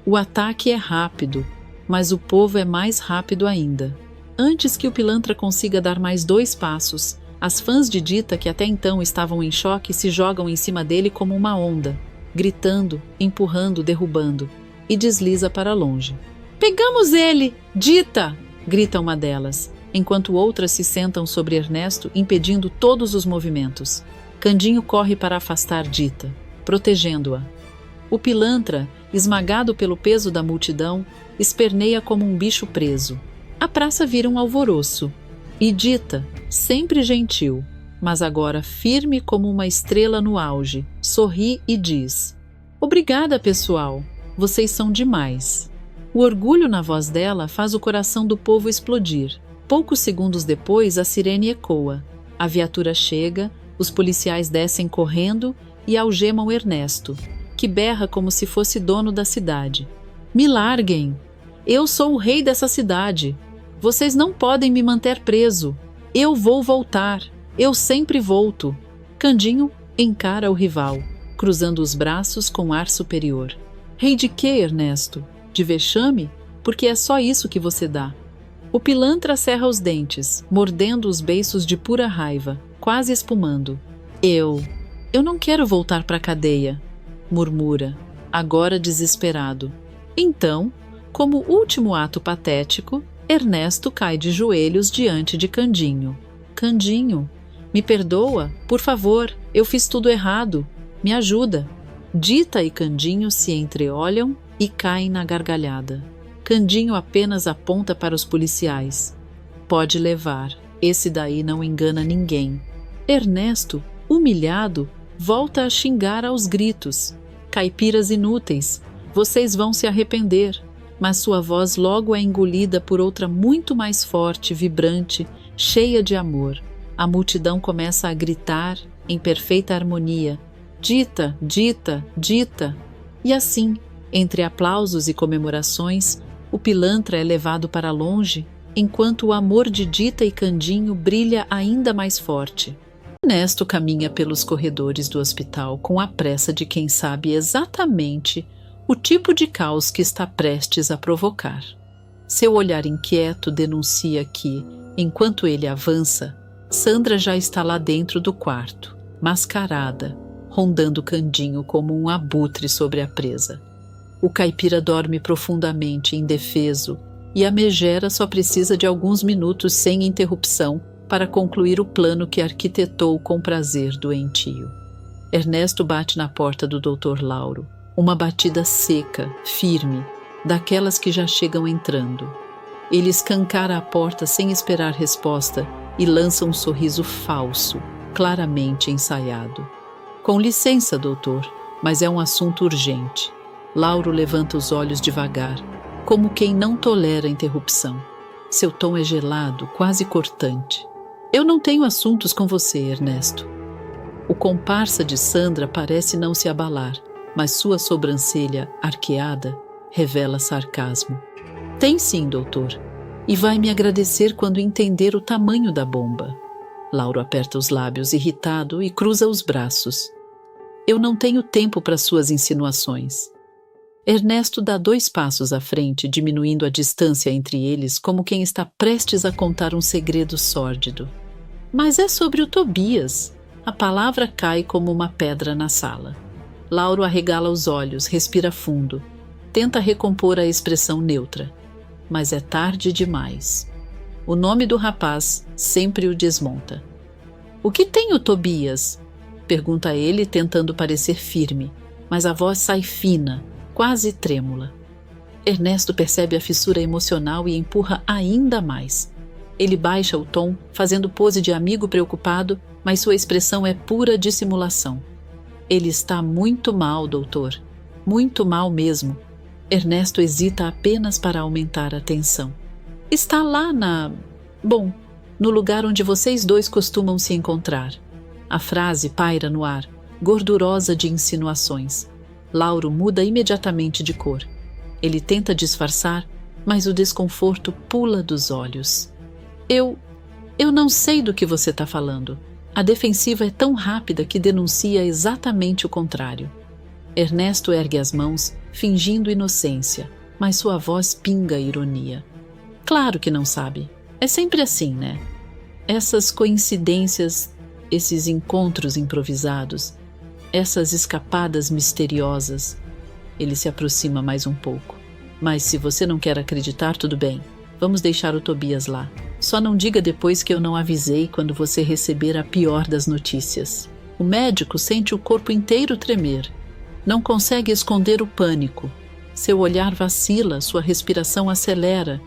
O ataque é rápido, mas o povo é mais rápido ainda. Antes que o pilantra consiga dar mais 2 passos, as fãs de Dita, que até então estavam em choque, se jogam em cima dele como uma onda, gritando, empurrando, derrubando, e desliza para longe. Pegamos ele! Dita! Grita uma delas, enquanto outras se sentam sobre Ernesto, impedindo todos os movimentos. Candinho corre para afastar Dita, protegendo-a. O pilantra, esmagado pelo peso da multidão, esperneia como um bicho preso. A praça vira um alvoroço. E Dita, sempre gentil, mas agora firme como uma estrela no auge, sorri e diz: Obrigada, pessoal, vocês são demais. O orgulho na voz dela faz o coração do povo explodir. Poucos segundos depois, a sirene ecoa. A viatura chega, os policiais descem correndo e algemam Ernesto, que berra como se fosse dono da cidade. Me larguem! Eu sou o rei dessa cidade. Vocês não podem me manter preso. Eu vou voltar. Eu sempre volto. Candinho encara o rival, cruzando os braços com ar superior. Rei de quê, Ernesto? De vexame? Porque é só isso que você dá. O pilantra cerra os dentes, mordendo os beiços de pura raiva, quase espumando. Eu não quero voltar para a cadeia, murmura, agora desesperado. Então, como último ato patético, Ernesto cai de joelhos diante de Candinho. Candinho, me perdoa, por favor, eu fiz tudo errado, me ajuda. Dita e Candinho se entreolham e caem na gargalhada. Candinho apenas aponta para os policiais. Pode levar, esse daí não engana ninguém. Ernesto, humilhado, volta a xingar aos gritos. Caipiras inúteis, vocês vão se arrepender. Mas sua voz logo é engolida por outra muito mais forte, vibrante, cheia de amor. A multidão começa a gritar em perfeita harmonia. Dita, Dita, Dita. E assim, entre aplausos e comemorações, o pilantra é levado para longe, enquanto o amor de Dita e Candinho brilha ainda mais forte. Ernesto caminha pelos corredores do hospital com a pressa de quem sabe exatamente o tipo de caos que está prestes a provocar. Seu olhar inquieto denuncia que, enquanto ele avança, Sandra já está lá dentro do quarto, mascarada, rondando Candinho como um abutre sobre a presa. O caipira dorme profundamente, indefeso, e a megera só precisa de alguns minutos sem interrupção para concluir o plano que arquitetou com prazer doentio. Ernesto bate na porta do Dr. Lauro, uma batida seca, firme, daquelas que já chegam entrando. Ele escancara a porta sem esperar resposta e lança um sorriso falso, claramente ensaiado. Com licença, doutor, mas é um assunto urgente. Lauro levanta os olhos devagar, como quem não tolera a interrupção. Seu tom é gelado, quase cortante. Eu não tenho assuntos com você, Ernesto. O comparsa de Sandra parece não se abalar, mas sua sobrancelha, arqueada, revela sarcasmo. Tem sim, doutor, e vai me agradecer quando entender o tamanho da bomba. Lauro aperta os lábios, irritado, e cruza os braços. Eu não tenho tempo para suas insinuações. Ernesto dá 2 passos à frente, diminuindo a distância entre eles, como quem está prestes a contar um segredo sórdido. Mas é sobre o Tobias. A palavra cai como uma pedra na sala. Lauro arregala os olhos, respira fundo. Tenta recompor a expressão neutra. Mas é tarde demais. O nome do rapaz sempre o desmonta. O que tem o Tobias? Pergunta ele, tentando parecer firme, mas a voz sai fina, quase trêmula. Ernesto percebe a fissura emocional e empurra ainda mais. Ele baixa o tom, fazendo pose de amigo preocupado, mas sua expressão é pura dissimulação. Ele está muito mal, doutor. Muito mal mesmo. Ernesto hesita apenas para aumentar a tensão. Está lá no lugar onde vocês 2 costumam se encontrar. A frase paira no ar, gordurosa de insinuações. Lauro muda imediatamente de cor. Ele tenta disfarçar, mas o desconforto pula dos olhos. Eu não sei do que você está falando. A defensiva é tão rápida que denuncia exatamente o contrário. Ernesto ergue as mãos, fingindo inocência, mas sua voz pinga ironia. Claro que não sabe. É sempre assim, né? Essas coincidências, esses encontros improvisados, essas escapadas misteriosas. Ele se aproxima mais um pouco. Mas se você não quer acreditar, tudo bem. Vamos deixar o Tobias lá. Só não diga depois que eu não avisei quando você receber a pior das notícias. O médico sente o corpo inteiro tremer. Não consegue esconder o pânico. Seu olhar vacila, sua respiração acelera.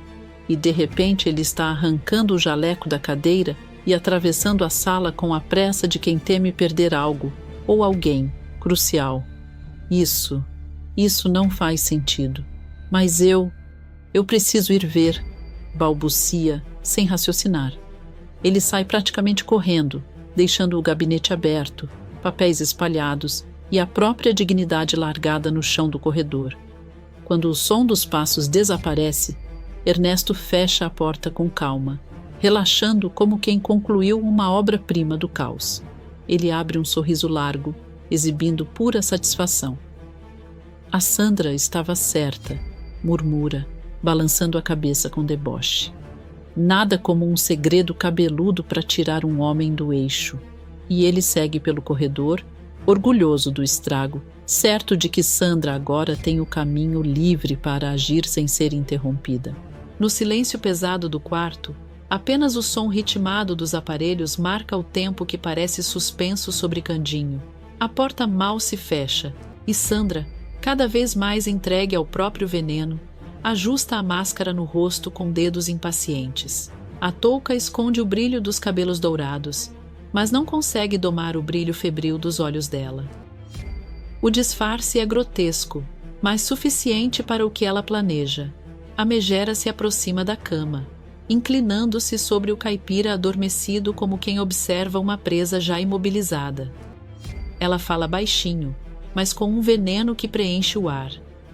E de repente ele está arrancando o jaleco da cadeira e atravessando a sala com a pressa de quem teme perder algo, ou alguém, crucial. Isso não faz sentido. Mas eu preciso ir ver, balbucia, sem raciocinar. Ele sai praticamente correndo, deixando o gabinete aberto, papéis espalhados e a própria dignidade largada no chão do corredor. Quando o som dos passos desaparece, Ernesto fecha a porta com calma, relaxando como quem concluiu uma obra-prima do caos. Ele abre um sorriso largo, exibindo pura satisfação. A Sandra estava certa, murmura, balançando a cabeça com deboche. Nada como um segredo cabeludo para tirar um homem do eixo. E ele segue pelo corredor, orgulhoso do estrago, certo de que Sandra agora tem o caminho livre para agir sem ser interrompida. No silêncio pesado do quarto, apenas o som ritmado dos aparelhos marca o tempo que parece suspenso sobre Candinho. A porta mal se fecha e Sandra, cada vez mais entregue ao próprio veneno, ajusta a máscara no rosto com dedos impacientes. A touca esconde o brilho dos cabelos dourados, mas não consegue domar o brilho febril dos olhos dela. O disfarce é grotesco, mas suficiente para o que ela planeja. A megera se aproxima da cama, inclinando-se sobre o caipira adormecido como quem observa uma presa já imobilizada. Ela fala baixinho, mas com um veneno que preenche o ar.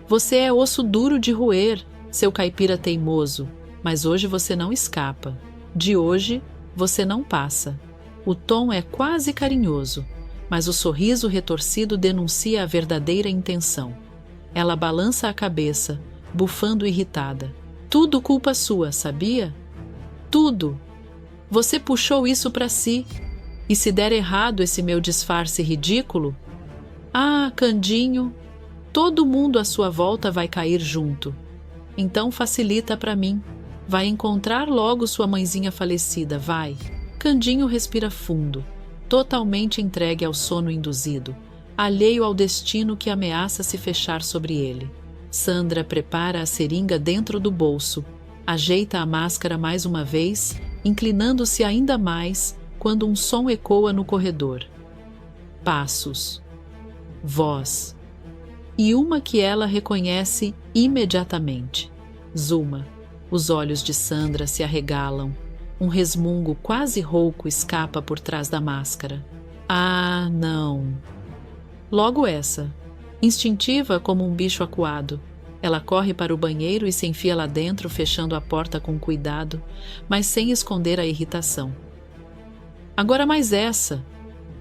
Você é osso duro de roer, seu caipira teimoso, mas hoje você não escapa. De hoje, você não passa. O tom é quase carinhoso, mas o sorriso retorcido denuncia a verdadeira intenção. Ela balança a cabeça, bufando irritada. Tudo culpa sua, sabia? Tudo. Você puxou isso para si. E se der errado esse meu disfarce ridículo? Ah, Candinho, todo mundo à sua volta vai cair junto. Então facilita para mim. Vai encontrar logo sua mãezinha falecida, vai. Candinho respira fundo, totalmente entregue ao sono induzido, alheio ao destino que ameaça se fechar sobre ele. Sandra prepara a seringa dentro do bolso, ajeita a máscara mais uma vez, inclinando-se ainda mais quando um som ecoa no corredor. Passos. Voz. E uma que ela reconhece imediatamente. Zuma. Os olhos de Sandra se arregalam. Um resmungo quase rouco escapa por trás da máscara. Ah, não. Logo essa. Instintiva como um bicho acuado. Ela corre para o banheiro e se enfia lá dentro, fechando a porta com cuidado, mas sem esconder a irritação. Agora mais essa.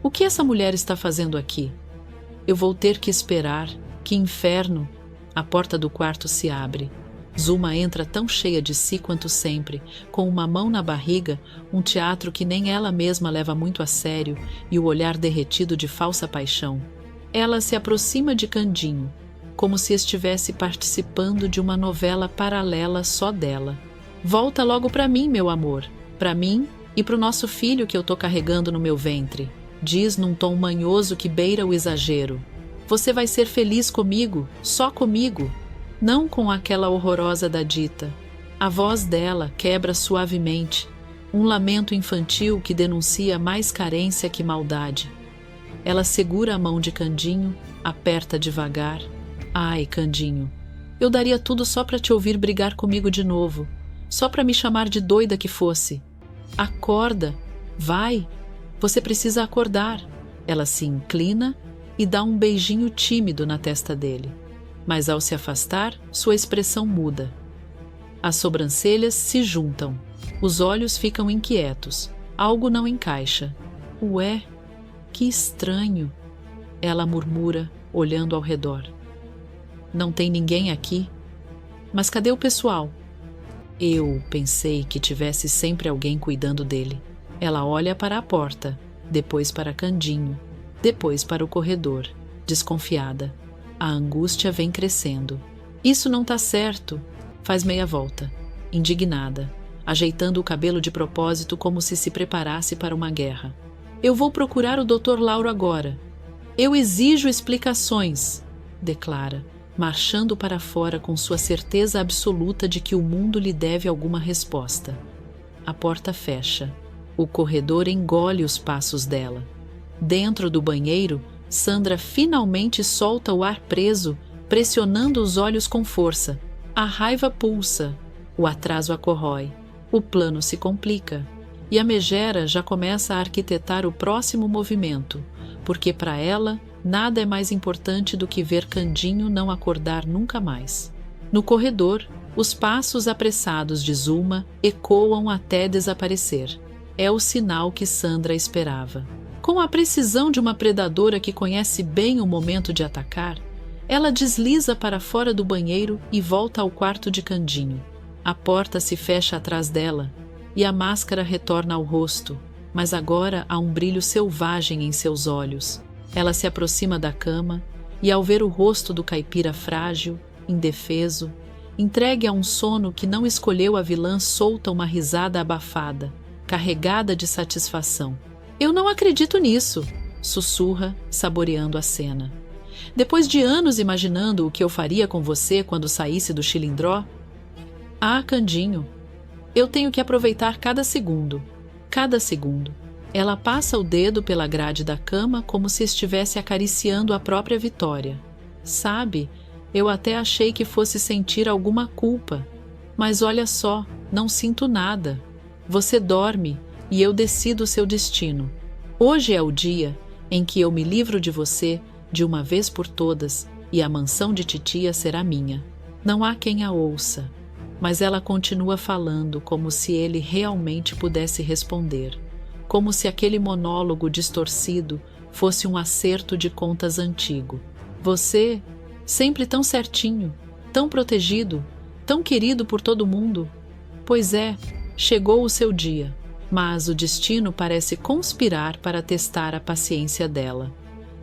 O que essa mulher está fazendo aqui? Eu vou ter que esperar. Que inferno! A porta do quarto se abre. Zuma entra tão cheia de si quanto sempre, com uma mão na barriga, um teatro que nem ela mesma leva muito a sério e o olhar derretido de falsa paixão. Ela se aproxima de Candinho, como se estivesse participando de uma novela paralela só dela. Volta logo para mim, meu amor, para mim e para o nosso filho que eu tô carregando no meu ventre, diz num tom manhoso que beira o exagero. Você vai ser feliz comigo, só comigo. Não com aquela horrorosa da Dita. A voz dela quebra suavemente, um lamento infantil que denuncia mais carência que maldade. Ela segura a mão de Candinho, aperta devagar. Ai, Candinho, eu daria tudo só para te ouvir brigar comigo de novo, só para me chamar de doida que fosse. Acorda, vai, você precisa acordar. Ela se inclina e dá um beijinho tímido na testa dele. Mas ao se afastar, sua expressão muda. As sobrancelhas se juntam. Os olhos ficam inquietos. Algo não encaixa. Ué, que estranho! Ela murmura, olhando ao redor. Não tem ninguém aqui? Mas cadê o pessoal? Eu pensei que tivesse sempre alguém cuidando dele. Ela olha para a porta, depois para Candinho, depois para o corredor, desconfiada. A angústia vem crescendo. Isso não tá certo. Faz meia volta, indignada, ajeitando o cabelo de propósito como se preparasse para uma guerra. Eu vou procurar o Dr. Lauro agora. Eu exijo explicações, declara, marchando para fora com sua certeza absoluta de que o mundo lhe deve alguma resposta. A porta fecha. O corredor engole os passos dela. Dentro do banheiro, Sandra finalmente solta o ar preso, pressionando os olhos com força. A raiva pulsa, o atraso a corrói, o plano se complica. E a megera já começa a arquitetar o próximo movimento, porque para ela nada é mais importante do que ver Candinho não acordar nunca mais. No corredor, os passos apressados de Zuma ecoam até desaparecer. É o sinal que Sandra esperava. Com a precisão de uma predadora que conhece bem o momento de atacar, ela desliza para fora do banheiro e volta ao quarto de Candinho. A porta se fecha atrás dela e a máscara retorna ao rosto, mas agora há um brilho selvagem em seus olhos. Ela se aproxima da cama e, ao ver o rosto do caipira frágil, indefeso, entregue a um sono que não escolheu, a vilã solta uma risada abafada, carregada de satisfação. Eu não acredito nisso, sussurra, saboreando a cena. Depois de anos imaginando o que eu faria com você quando saísse do Chilindró? Ah, Candinho, eu tenho que aproveitar cada segundo. Cada segundo. Ela passa o dedo pela grade da cama como se estivesse acariciando a própria vitória. Sabe, eu até achei que fosse sentir alguma culpa. Mas olha só, não sinto nada. Você dorme e eu decido o seu destino. Hoje é o dia em que eu me livro de você de uma vez por todas e a mansão de titia será minha. Não há quem a ouça, mas ela continua falando como se ele realmente pudesse responder, como se aquele monólogo distorcido fosse um acerto de contas antigo. Você, sempre tão certinho, tão protegido, tão querido por todo mundo. Pois é, chegou o seu dia, mas o destino parece conspirar para testar a paciência dela.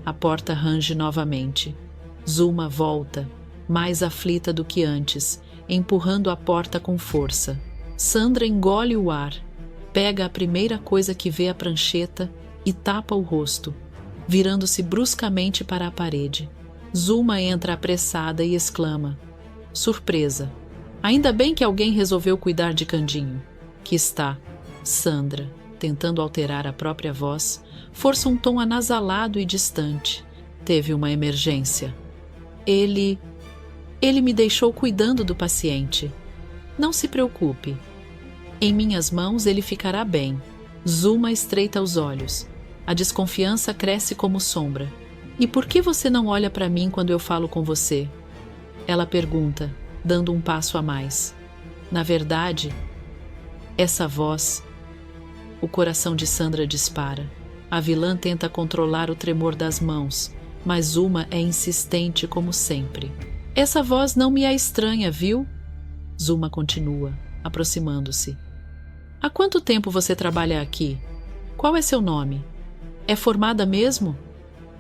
A porta range novamente. Zuma volta, mais aflita do que antes, empurrando a porta com força. Sandra engole o ar, pega a primeira coisa que vê à prancheta e tapa o rosto, virando-se bruscamente para a parede. Zuma entra apressada e exclama: surpresa! Ainda bem que alguém resolveu cuidar de Candinho. Que está. Sandra, tentando alterar a própria voz, força um tom anasalado e distante. Teve uma emergência. Ele me deixou cuidando do paciente. Não se preocupe. Em minhas mãos ele ficará bem. Zuma estreita os olhos. A desconfiança cresce como sombra. E por que você não olha para mim quando eu falo com você? Ela pergunta, dando um passo a mais. Na verdade, essa voz... O coração de Sandra dispara. A vilã tenta controlar o tremor das mãos, mas Zuma é insistente como sempre. Essa voz não me é estranha, viu? Zuma continua, aproximando-se. Há quanto tempo você trabalha aqui? Qual é seu nome? É formada mesmo?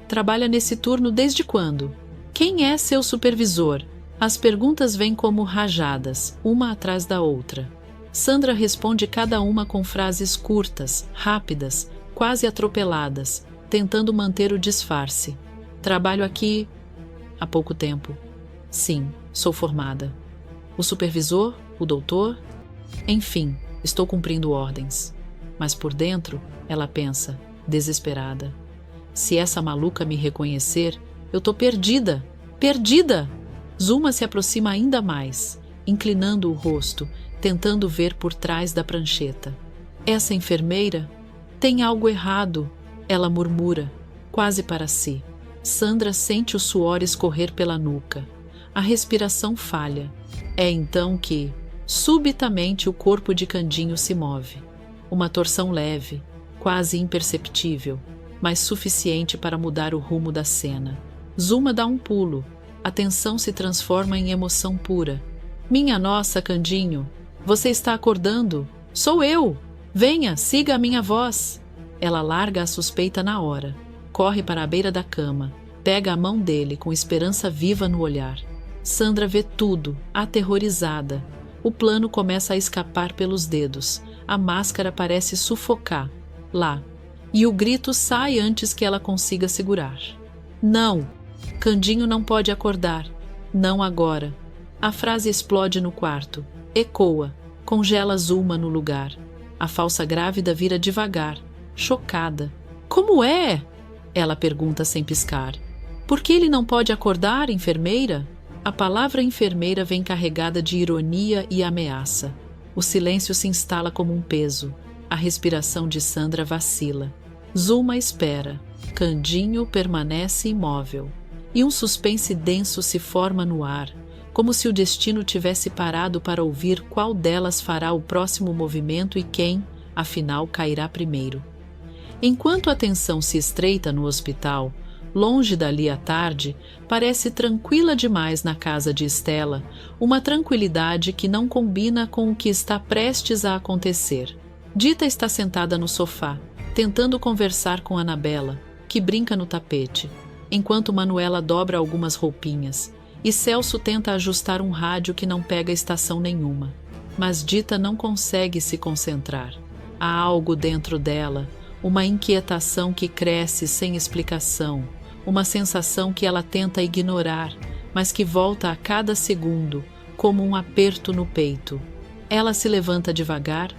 Trabalha nesse turno desde quando? Quem é seu supervisor? As perguntas vêm como rajadas, uma atrás da outra. Sandra responde cada uma com frases curtas, rápidas, quase atropeladas, tentando manter o disfarce. Trabalho aqui há pouco tempo. Sim, sou formada. O supervisor? O doutor? Enfim, estou cumprindo ordens. Mas por dentro, ela pensa, desesperada. Se essa maluca me reconhecer, eu tô perdida! Perdida! Zuma se aproxima ainda mais, inclinando o rosto, tentando ver por trás da prancheta. Essa enfermeira tem algo errado, ela murmura, quase para si. Sandra sente o suor escorrer pela nuca. A respiração falha. É então que, subitamente, o corpo de Candinho se move. Uma torção leve, quase imperceptível, mas suficiente para mudar o rumo da cena. Zuma dá um pulo. A tensão se transforma em emoção pura. Minha nossa, Candinho! Você está acordando? Sou eu! Venha, siga a minha voz! Ela larga a suspeita na hora. Corre para a beira da cama. Pega a mão dele com esperança viva no olhar. Sandra vê tudo, aterrorizada. O plano começa a escapar pelos dedos. A máscara parece sufocar. Lá. E o grito sai antes que ela consiga segurar. Não! Candinho não pode acordar. Não agora. A frase explode no quarto. Ecoa. Congela Zuma no lugar. A falsa grávida vira devagar, chocada. Como é? Ela pergunta sem piscar. Por que ele não pode acordar, enfermeira? A palavra enfermeira vem carregada de ironia e ameaça. O silêncio se instala como um peso. A respiração de Sandra vacila. Zuma espera. Candinho permanece imóvel. E um suspense denso se forma no ar, como se o destino tivesse parado para ouvir qual delas fará o próximo movimento e quem, afinal, cairá primeiro. Enquanto a tensão se estreita no hospital, longe dali à tarde, parece tranquila demais na casa de Estela, uma tranquilidade que não combina com o que está prestes a acontecer. Dita está sentada no sofá, tentando conversar com Anabela, que brinca no tapete, enquanto Manuela dobra algumas roupinhas, e Celso tenta ajustar um rádio que não pega estação nenhuma. Mas Dita não consegue se concentrar. Há algo dentro dela, uma inquietação que cresce sem explicação, uma sensação que ela tenta ignorar, mas que volta a cada segundo, como um aperto no peito. Ela se levanta devagar,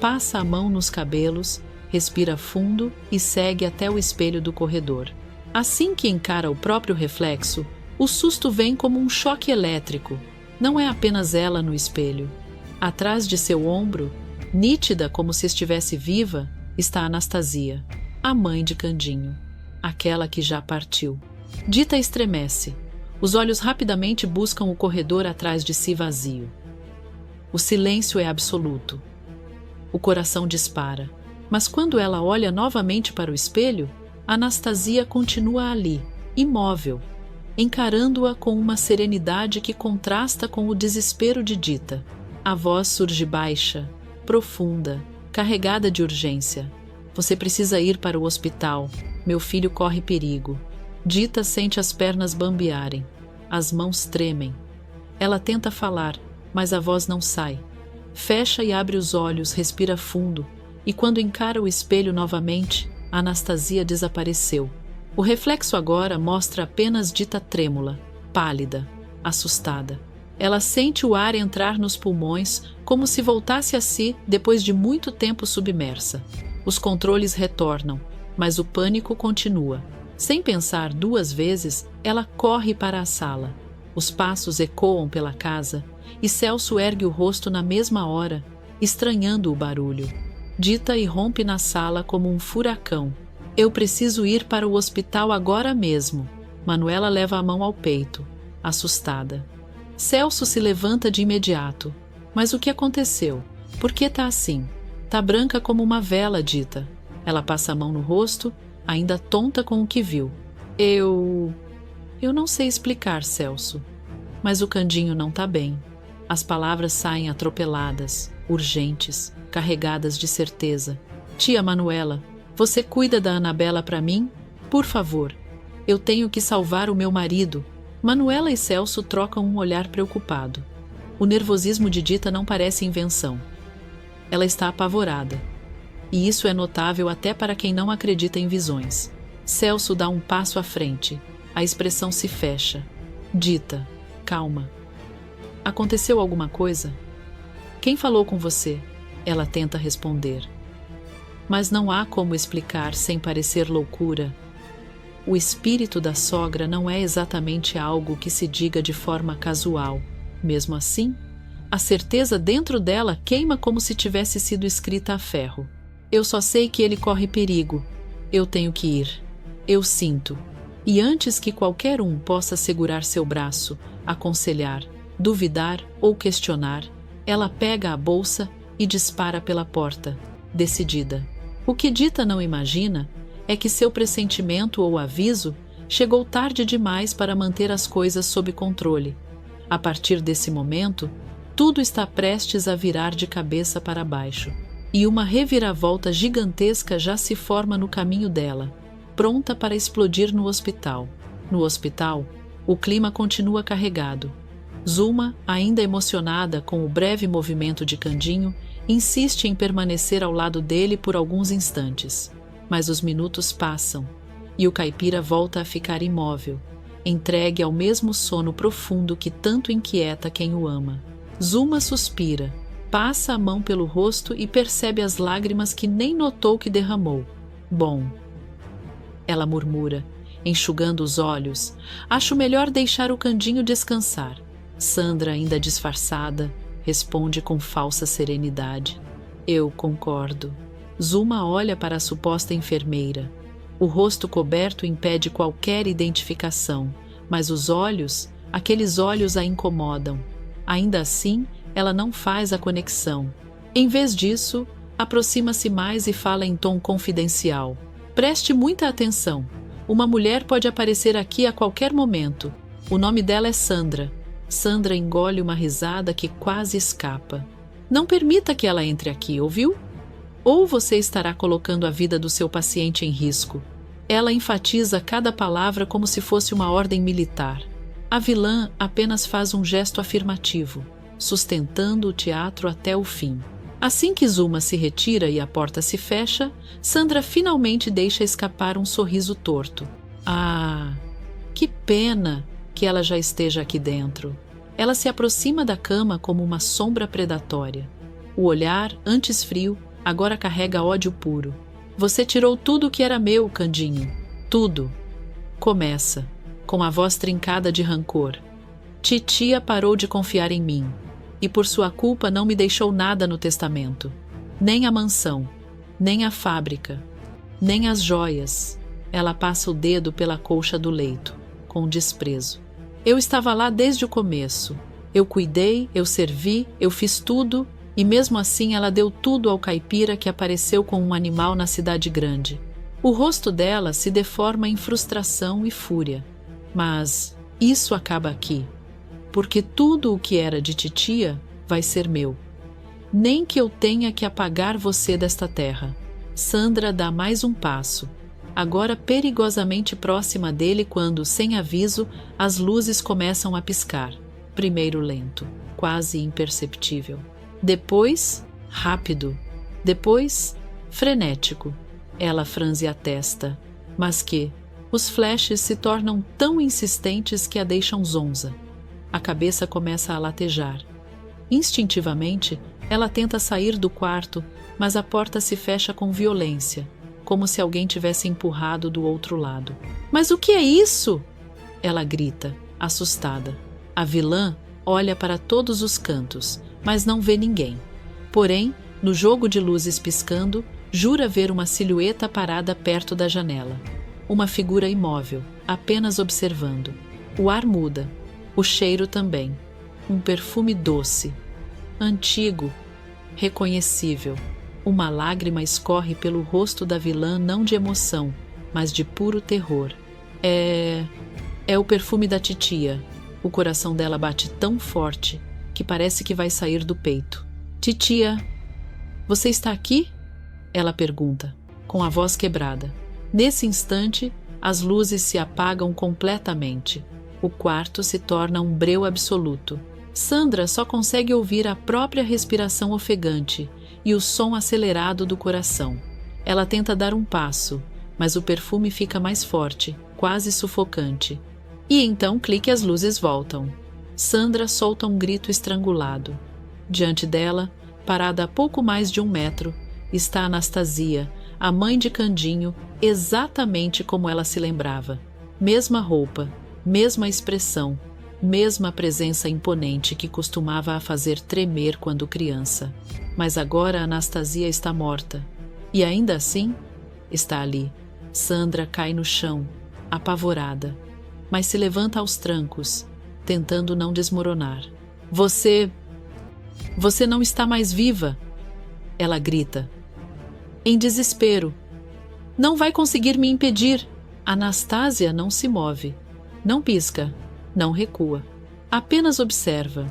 passa a mão nos cabelos, respira fundo e segue até o espelho do corredor. Assim que encara o próprio reflexo, o susto vem como um choque elétrico. Não é apenas ela no espelho. Atrás de seu ombro, nítida como se estivesse viva, está Anastasia, a mãe de Candinho, aquela que já partiu. Dita estremece. Os olhos rapidamente buscam o corredor atrás de si vazio. O silêncio é absoluto. O coração dispara. Mas quando ela olha novamente para o espelho, Anastasia continua ali, imóvel. encarando-a com uma serenidade que contrasta com o desespero de Dita. A voz surge baixa, profunda, carregada de urgência. Você precisa ir para o hospital. Meu filho corre perigo. Dita sente as pernas bambearem. As mãos tremem. Ela tenta falar, mas a voz não sai. Fecha e abre os olhos, respira fundo, e quando encara o espelho novamente, Anastasia desapareceu. O reflexo agora mostra apenas Dita trêmula, pálida, assustada. Ela sente o ar entrar nos pulmões como se voltasse a si depois de muito tempo submersa. Os controles retornam, mas o pânico continua. Sem pensar duas vezes, ela corre para a sala. Os passos ecoam pela casa e Celso ergue o rosto na mesma hora, estranhando o barulho. Dita irrompe na sala como um furacão. Eu preciso ir para o hospital agora mesmo. Manuela leva a mão ao peito, assustada. Celso se levanta de imediato. Mas o que aconteceu? Por que tá assim? Tá branca como uma vela, Dita. Ela passa a mão no rosto, ainda tonta com o que viu. Eu não sei explicar, Celso. Mas o Candinho não tá bem. As palavras saem atropeladas, urgentes, carregadas de certeza. Tia Manuela, você cuida da Anabela para mim? Por favor. Eu tenho que salvar o meu marido. Manuela e Celso trocam um olhar preocupado. O nervosismo de Dita não parece invenção. Ela está apavorada. E isso é notável até para quem não acredita em visões. Celso dá um passo à frente. A expressão se fecha. Dita, calma. Aconteceu alguma coisa? Quem falou com você? Ela tenta responder. Mas não há como explicar sem parecer loucura. O espírito da sogra não é exatamente algo que se diga de forma casual. Mesmo assim, a certeza dentro dela queima como se tivesse sido escrita a ferro. Eu só sei que ele corre perigo. Eu tenho que ir. Eu sinto. E antes que qualquer um possa segurar seu braço, aconselhar, duvidar ou questionar, ela pega a bolsa e dispara pela porta, decidida. O que Dita não imagina é que seu pressentimento ou aviso chegou tarde demais para manter as coisas sob controle. A partir desse momento, tudo está prestes a virar de cabeça para baixo, e uma reviravolta gigantesca já se forma no caminho dela, pronta para explodir no hospital. No hospital, o clima continua carregado. Zulma, ainda emocionada com o breve movimento de Candinho, insiste em permanecer ao lado dele por alguns instantes. Mas os minutos passam, e o caipira volta a ficar imóvel, entregue ao mesmo sono profundo que tanto inquieta quem o ama. Zulma suspira, passa a mão pelo rosto e percebe as lágrimas que nem notou que derramou. Bom, ela murmura, enxugando os olhos, acho melhor deixar o Candinho descansar. Sandra, ainda disfarçada, responde com falsa serenidade. Eu concordo. Zulma olha para a suposta enfermeira. O rosto coberto impede qualquer identificação, mas os olhos, aqueles olhos a incomodam. Ainda assim, ela não faz a conexão. Em vez disso, aproxima-se mais e fala em tom confidencial. Preste muita atenção. Uma mulher pode aparecer aqui a qualquer momento. O nome dela é Sandra. Sandra engole uma risada que quase escapa. Não permita que ela entre aqui, ouviu? Ou você estará colocando a vida do seu paciente em risco. Ela enfatiza cada palavra como se fosse uma ordem militar. A vilã apenas faz um gesto afirmativo, sustentando o teatro até o fim. Assim que Zulma se retira e a porta se fecha, Sandra finalmente deixa escapar um sorriso torto. Ah, que pena que ela já esteja aqui dentro. Ela se aproxima da cama como uma sombra predatória. O olhar, antes frio, agora carrega ódio puro. Você tirou tudo o que era meu, Candinho. Tudo. Começa, com a voz trincada de rancor. Titia parou de confiar em mim, e por sua culpa não me deixou nada no testamento. Nem a mansão, nem a fábrica, nem as joias. Ela passa o dedo pela colcha do leito, com desprezo. Eu estava lá desde o começo. Eu cuidei, eu servi, eu fiz tudo, e mesmo assim ela deu tudo ao caipira que apareceu com um animal na cidade grande. O rosto dela se deforma em frustração e fúria. Mas Isso acaba aqui, porque tudo o que era de titia vai ser meu. Nem que eu tenha que apagar você desta terra. Sandra dá mais um passo, agora perigosamente próxima dele quando, sem aviso, as luzes começam a piscar. Primeiro lento, quase imperceptível. Depois, rápido. Depois, frenético. Ela franze a testa, mas os flashes se tornam tão insistentes que a deixam zonza. A cabeça começa a latejar. Instintivamente, ela tenta sair do quarto, mas a porta se fecha com violência, como se alguém tivesse empurrado do outro lado. Mas o que é isso? Ela grita, assustada. A vilã olha para todos os cantos, mas não vê ninguém. Porém, no jogo de luzes piscando, jura ver uma silhueta parada perto da janela. Uma figura imóvel, apenas observando. O ar muda, o cheiro também. Um perfume doce, antigo, reconhecível. Uma lágrima escorre pelo rosto da vilã, não de emoção, mas de puro terror. É o perfume da titia. O coração dela bate tão forte que parece que vai sair do peito. Titia, você está aqui? Ela pergunta, com a voz quebrada. Nesse instante, as luzes se apagam completamente. O quarto se torna um breu absoluto. Sandra só consegue ouvir a própria respiração ofegante e o som acelerado do coração. Ela tenta dar um passo, mas o perfume fica mais forte, quase sufocante. E então clique e as luzes voltam. Sandra solta um grito estrangulado. Diante dela, parada a pouco mais de 1 metro, está Anastasia, a mãe de Candinho, exatamente como ela se lembrava. Mesma roupa, mesma expressão, mesma presença imponente que costumava a fazer tremer quando criança. Mas agora Anastasia está morta. E ainda assim, está ali. Sandra cai no chão, apavorada, mas se levanta aos trancos, tentando não desmoronar. Você não está mais viva! Ela grita, em desespero. Não vai conseguir me impedir! Anastasia não se move, não pisca, não recua. Apenas observa.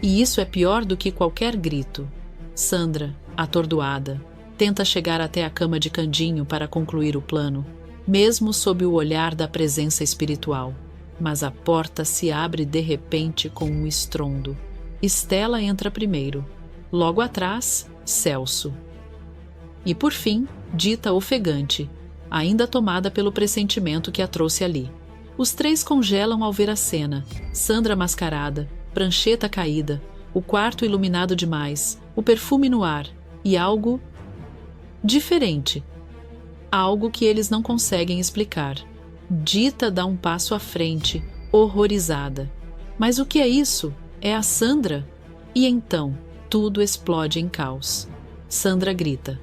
E isso é pior do que qualquer grito. Sandra, atordoada, tenta chegar até a cama de Candinho para concluir o plano, mesmo sob o olhar da presença espiritual. Mas a porta se abre de repente com um estrondo. Estela entra primeiro. Logo atrás, Celso. E por fim, Dita ofegante, ainda tomada pelo pressentimento que a trouxe ali. Os três congelam ao ver a cena. Sandra mascarada, prancheta caída, o quarto iluminado demais, o perfume no ar e algo diferente. Algo que eles não conseguem explicar. Dita dá um passo à frente, horrorizada. Mas o que é isso? É a Sandra? E então, tudo explode em caos. Sandra grita.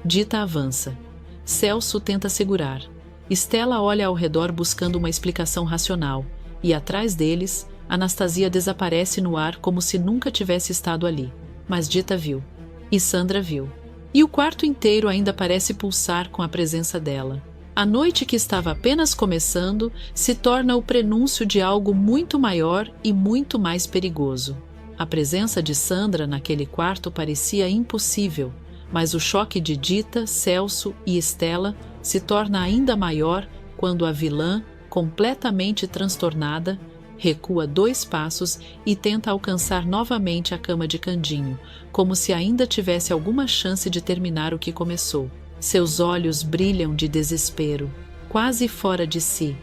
Dita avança. Celso tenta segurar. Estela olha ao redor buscando uma explicação racional, e atrás deles, Anastasia desaparece no ar como se nunca tivesse estado ali. Mas Dita viu. E Sandra viu. E o quarto inteiro ainda parece pulsar com a presença dela. A noite que estava apenas começando se torna o prenúncio de algo muito maior e muito mais perigoso. A presença de Sandra naquele quarto parecia impossível, mas o choque de Dita, Celso e Estela se torna ainda maior quando a vilã, completamente transtornada, recua 2 passos e tenta alcançar novamente a cama de Candinho, como se ainda tivesse alguma chance de terminar o que começou. Seus olhos brilham de desespero, quase fora de si,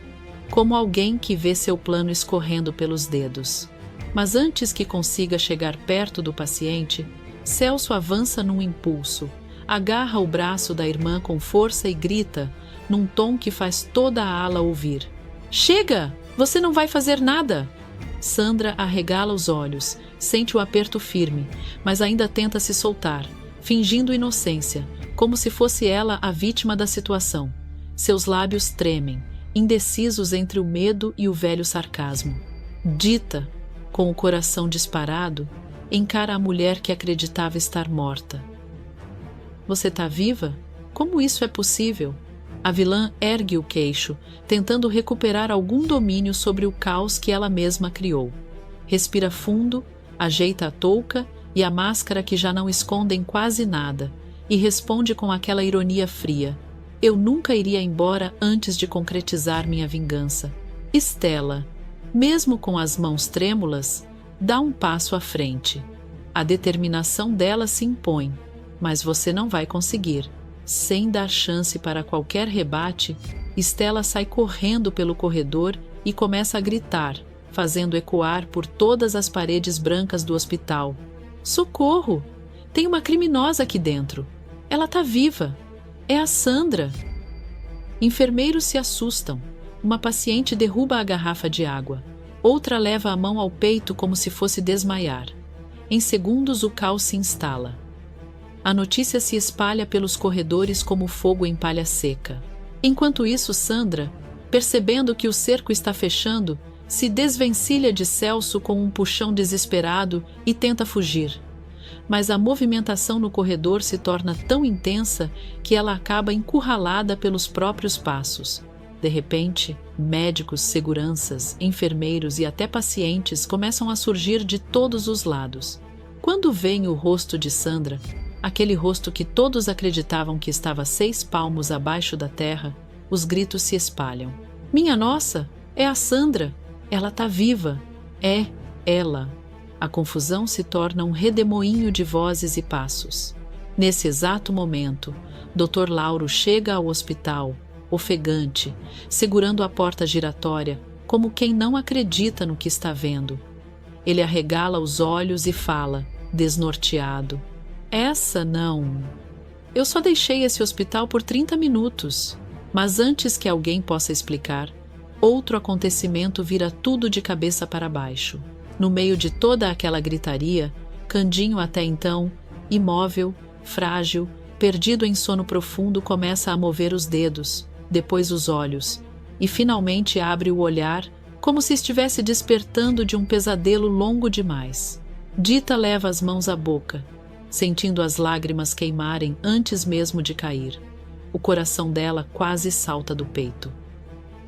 como alguém que vê seu plano escorrendo pelos dedos. Mas antes que consiga chegar perto do paciente, Celso avança num impulso, agarra o braço da irmã com força e grita, num tom que faz toda a ala ouvir. Chega! Você não vai fazer nada! Sandra arregala os olhos, sente o aperto firme, mas ainda tenta se soltar, fingindo inocência, como se fosse ela a vítima da situação. Seus lábios tremem, indecisos entre o medo e o velho sarcasmo. Dita, com o coração disparado, encara a mulher que acreditava estar morta. Você está viva? Como isso é possível? A vilã ergue o queixo, tentando recuperar algum domínio sobre o caos que ela mesma criou. Respira fundo, ajeita a touca e a máscara que já não escondem quase nada, e responde com aquela ironia fria: eu nunca iria embora antes de concretizar minha vingança. Stella, mesmo com as mãos trêmulas, dá um passo à frente. A determinação dela se impõe, mas você não vai conseguir. Sem dar chance para qualquer rebate, Stella sai correndo pelo corredor e começa a gritar, fazendo ecoar por todas as paredes brancas do hospital: socorro! Tem uma criminosa aqui dentro. Ela está viva. É a Sandra. Enfermeiros se assustam. Uma paciente derruba a garrafa de água. Outra leva a mão ao peito como se fosse desmaiar. Em segundos, o caos se instala. A notícia se espalha pelos corredores como fogo em palha seca. Enquanto isso, Sandra, percebendo que o cerco está fechando, se desvencilha de Celso com um puxão desesperado e tenta fugir. Mas a movimentação no corredor se torna tão intensa que ela acaba encurralada pelos próprios passos. De repente, médicos, seguranças, enfermeiros e até pacientes começam a surgir de todos os lados. Quando veem o rosto de Sandra, aquele rosto que todos acreditavam que estava 6 palmos abaixo da terra, os gritos se espalham. Minha nossa, é a Sandra! Ela está viva! É ela! A confusão se torna um redemoinho de vozes e passos. Nesse exato momento, Dr. Lauro chega ao hospital, ofegante, segurando a porta giratória, como quem não acredita no que está vendo. Ele arregala os olhos e fala, desnorteado: essa não. Eu só deixei esse hospital por 30 minutos. Mas antes que alguém possa explicar, outro acontecimento vira tudo de cabeça para baixo. No meio de toda aquela gritaria, Candinho, até então imóvel, frágil, perdido em sono profundo, começa a mover os dedos, depois os olhos, e finalmente abre o olhar, como se estivesse despertando de um pesadelo longo demais. Dita leva as mãos à boca, sentindo as lágrimas queimarem antes mesmo de cair. O coração dela quase salta do peito.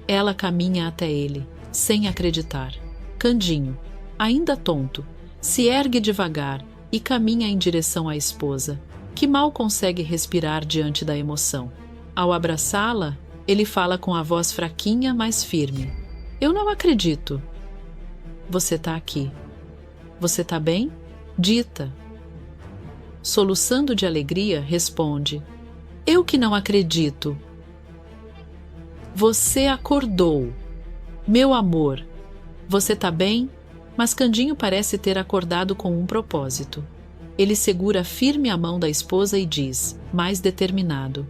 Ela caminha até ele, sem acreditar. Candinho, ainda tonto, se ergue devagar e caminha em direção à esposa, que mal consegue respirar diante da emoção. Ao abraçá-la, ele fala com a voz fraquinha, mas firme: eu não acredito. Você tá aqui. Você tá bem? Dita, soluçando de alegria, responde: eu que não acredito. Você acordou. Meu amor, você tá bem? Mas Candinho parece ter acordado com um propósito. Ele segura firme a mão da esposa e diz, mais determinado: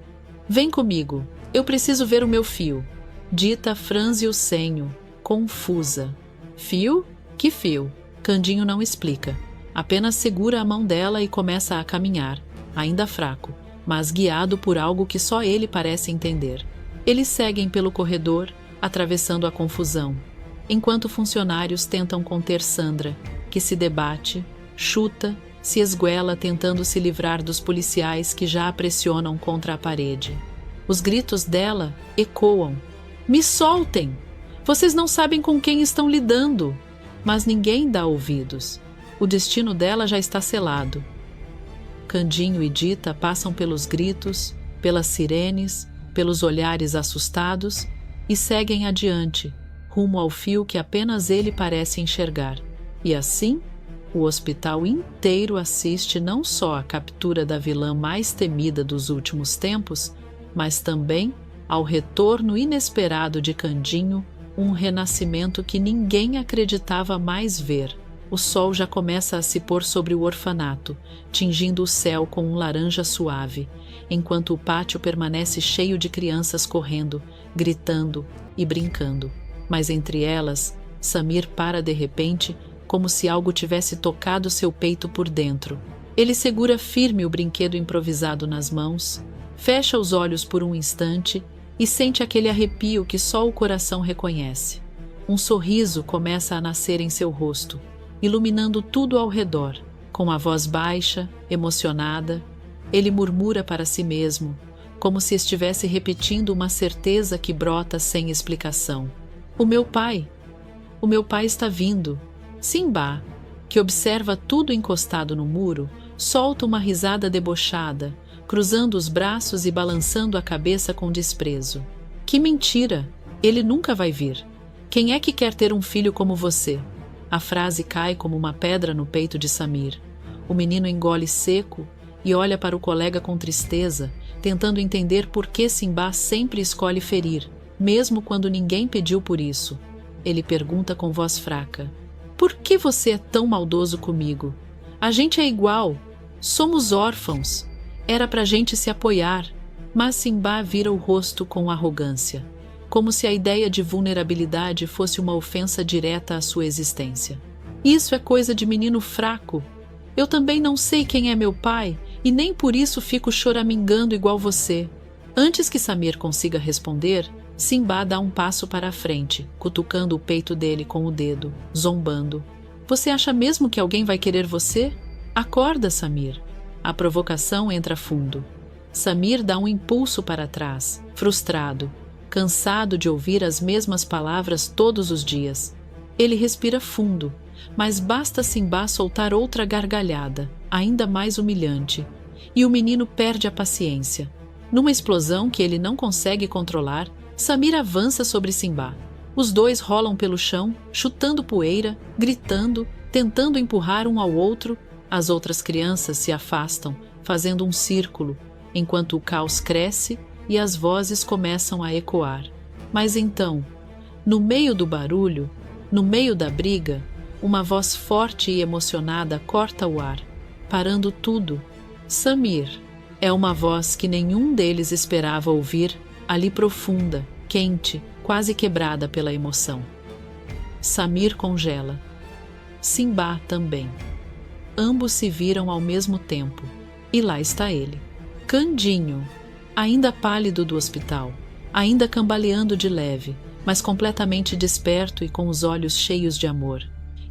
vem comigo, eu preciso ver o meu fio. Dita franze o senho, confusa. Fio? Que fio? Candinho não explica. Apenas segura a mão dela e começa a caminhar, ainda fraco, mas guiado por algo que só ele parece entender. Eles seguem pelo corredor, atravessando a confusão, enquanto funcionários tentam conter Sandra, que se debate, chuta, se esguela tentando se livrar dos policiais que já a pressionam contra a parede. Os gritos dela ecoam: me soltem! Vocês não sabem com quem estão lidando! Mas ninguém dá ouvidos. O destino dela já está selado. Candinho e Dita passam pelos gritos, pelas sirenes, pelos olhares assustados e seguem adiante, rumo ao fio que apenas ele parece enxergar. E assim, o hospital inteiro assiste não só à captura da vilã mais temida dos últimos tempos, mas também ao retorno inesperado de Candinho, um renascimento que ninguém acreditava mais ver. O sol já começa a se pôr sobre o orfanato, tingindo o céu com um laranja suave, enquanto o pátio permanece cheio de crianças correndo, gritando e brincando. Mas entre elas, Samir para de repente, como se algo tivesse tocado seu peito por dentro. Ele segura firme o brinquedo improvisado nas mãos, fecha os olhos por um instante e sente aquele arrepio que só o coração reconhece. Um sorriso começa a nascer em seu rosto, iluminando tudo ao redor. Com a voz baixa, emocionada, ele murmura para si mesmo: como se estivesse repetindo uma certeza que brota sem explicação. O meu pai está vindo. Simba, que observa tudo encostado no muro, solta uma risada debochada, cruzando os braços e balançando a cabeça com desprezo. Que mentira! Ele nunca vai vir. Quem é que quer ter um filho como você? A frase cai como uma pedra no peito de Samir. O menino engole seco e olha para o colega com tristeza, tentando entender por que Simba sempre escolhe ferir, mesmo quando ninguém pediu por isso. Ele pergunta com voz fraca: por que você é tão maldoso comigo? A gente é igual. Somos órfãos. Era pra gente se apoiar. Mas Simba vira o rosto com arrogância, como se a ideia de vulnerabilidade fosse uma ofensa direta à sua existência. Isso é coisa de menino fraco. Eu também não sei quem é meu pai e nem por isso fico choramingando igual você. Antes que Samir consiga responder, Simba dá um passo para a frente, cutucando o peito dele com o dedo, zombando. Você acha mesmo que alguém vai querer você? Acorda, Samir. A provocação entra fundo. Samir dá um impulso para trás, frustrado, cansado de ouvir as mesmas palavras todos os dias. Ele respira fundo, mas basta Simba soltar outra gargalhada, ainda mais humilhante, e o menino perde a paciência. Numa explosão que ele não consegue controlar, Samir avança sobre Simba. Os dois rolam pelo chão, chutando poeira, gritando, tentando empurrar um ao outro. As outras crianças se afastam, fazendo um círculo, enquanto o caos cresce e as vozes começam a ecoar. Mas então, no meio do barulho, no meio da briga, uma voz forte e emocionada corta o ar, parando tudo. Samir. É uma voz que nenhum deles esperava ouvir, ali profunda, quente, quase quebrada pela emoção. Samir congela. Simba também. Ambos se viram ao mesmo tempo. E lá está ele. Candinho, ainda pálido do hospital, ainda cambaleando de leve, mas completamente desperto e com os olhos cheios de amor.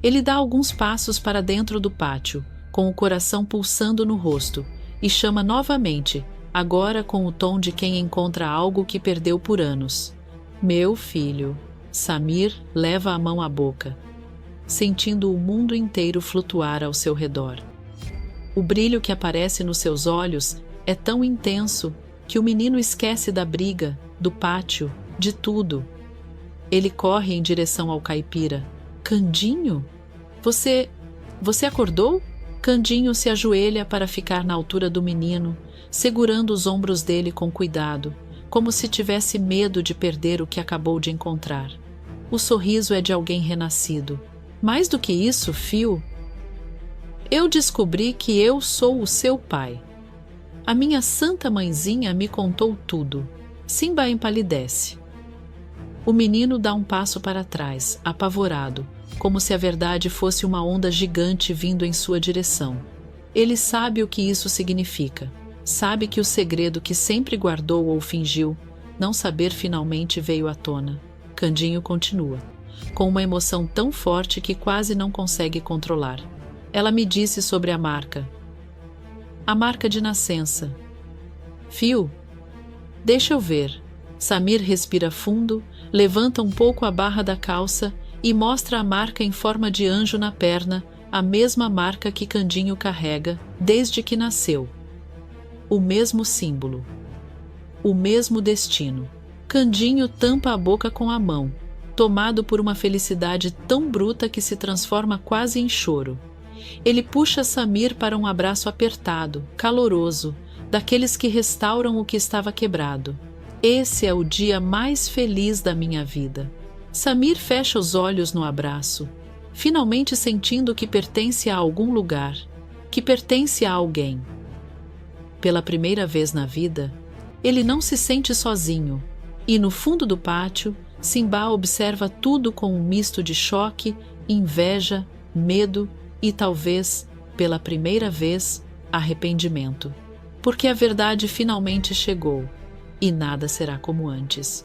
Ele dá alguns passos para dentro do pátio, com o coração pulsando no rosto, e chama novamente, agora com o tom de quem encontra algo que perdeu por anos. Meu filho. Samir leva a mão à boca, sentindo o mundo inteiro flutuar ao seu redor. O brilho que aparece nos seus olhos é tão intenso que o menino esquece da briga, do pátio, de tudo. Ele corre em direção ao caipira. Candinho? Você acordou? Candinho se ajoelha para ficar na altura do menino, segurando os ombros dele com cuidado, como se tivesse medo de perder o que acabou de encontrar. O sorriso é de alguém renascido. Mais do que isso, Fio, eu descobri que eu sou o seu pai. A minha santa mãezinha me contou tudo. Simba empalidece. O menino dá um passo para trás, apavorado, como se a verdade fosse uma onda gigante vindo em sua direção. Ele sabe o que isso significa. Sabe que o segredo que sempre guardou ou fingiu, não saber finalmente veio à tona. Candinho continua, com uma emoção tão forte que quase não consegue controlar. Ela me disse sobre a marca. A marca de nascença. Fio, deixa eu ver. Samir respira fundo, levanta um pouco a barra da calça e mostra a marca em forma de anjo na perna, a mesma marca que Candinho carrega desde que nasceu. O mesmo símbolo. O mesmo destino. Candinho tampa a boca com a mão, tomado por uma felicidade tão bruta que se transforma quase em choro. Ele puxa Samir para um abraço apertado, caloroso, daqueles que restauram o que estava quebrado. Esse é o dia mais feliz da minha vida. Samir fecha os olhos no abraço, finalmente sentindo que pertence a algum lugar, que pertence a alguém. Pela primeira vez na vida, ele não se sente sozinho, e no fundo do pátio, Simba observa tudo com um misto de choque, inveja, medo e talvez, pela primeira vez, arrependimento. Porque a verdade finalmente chegou, e nada será como antes.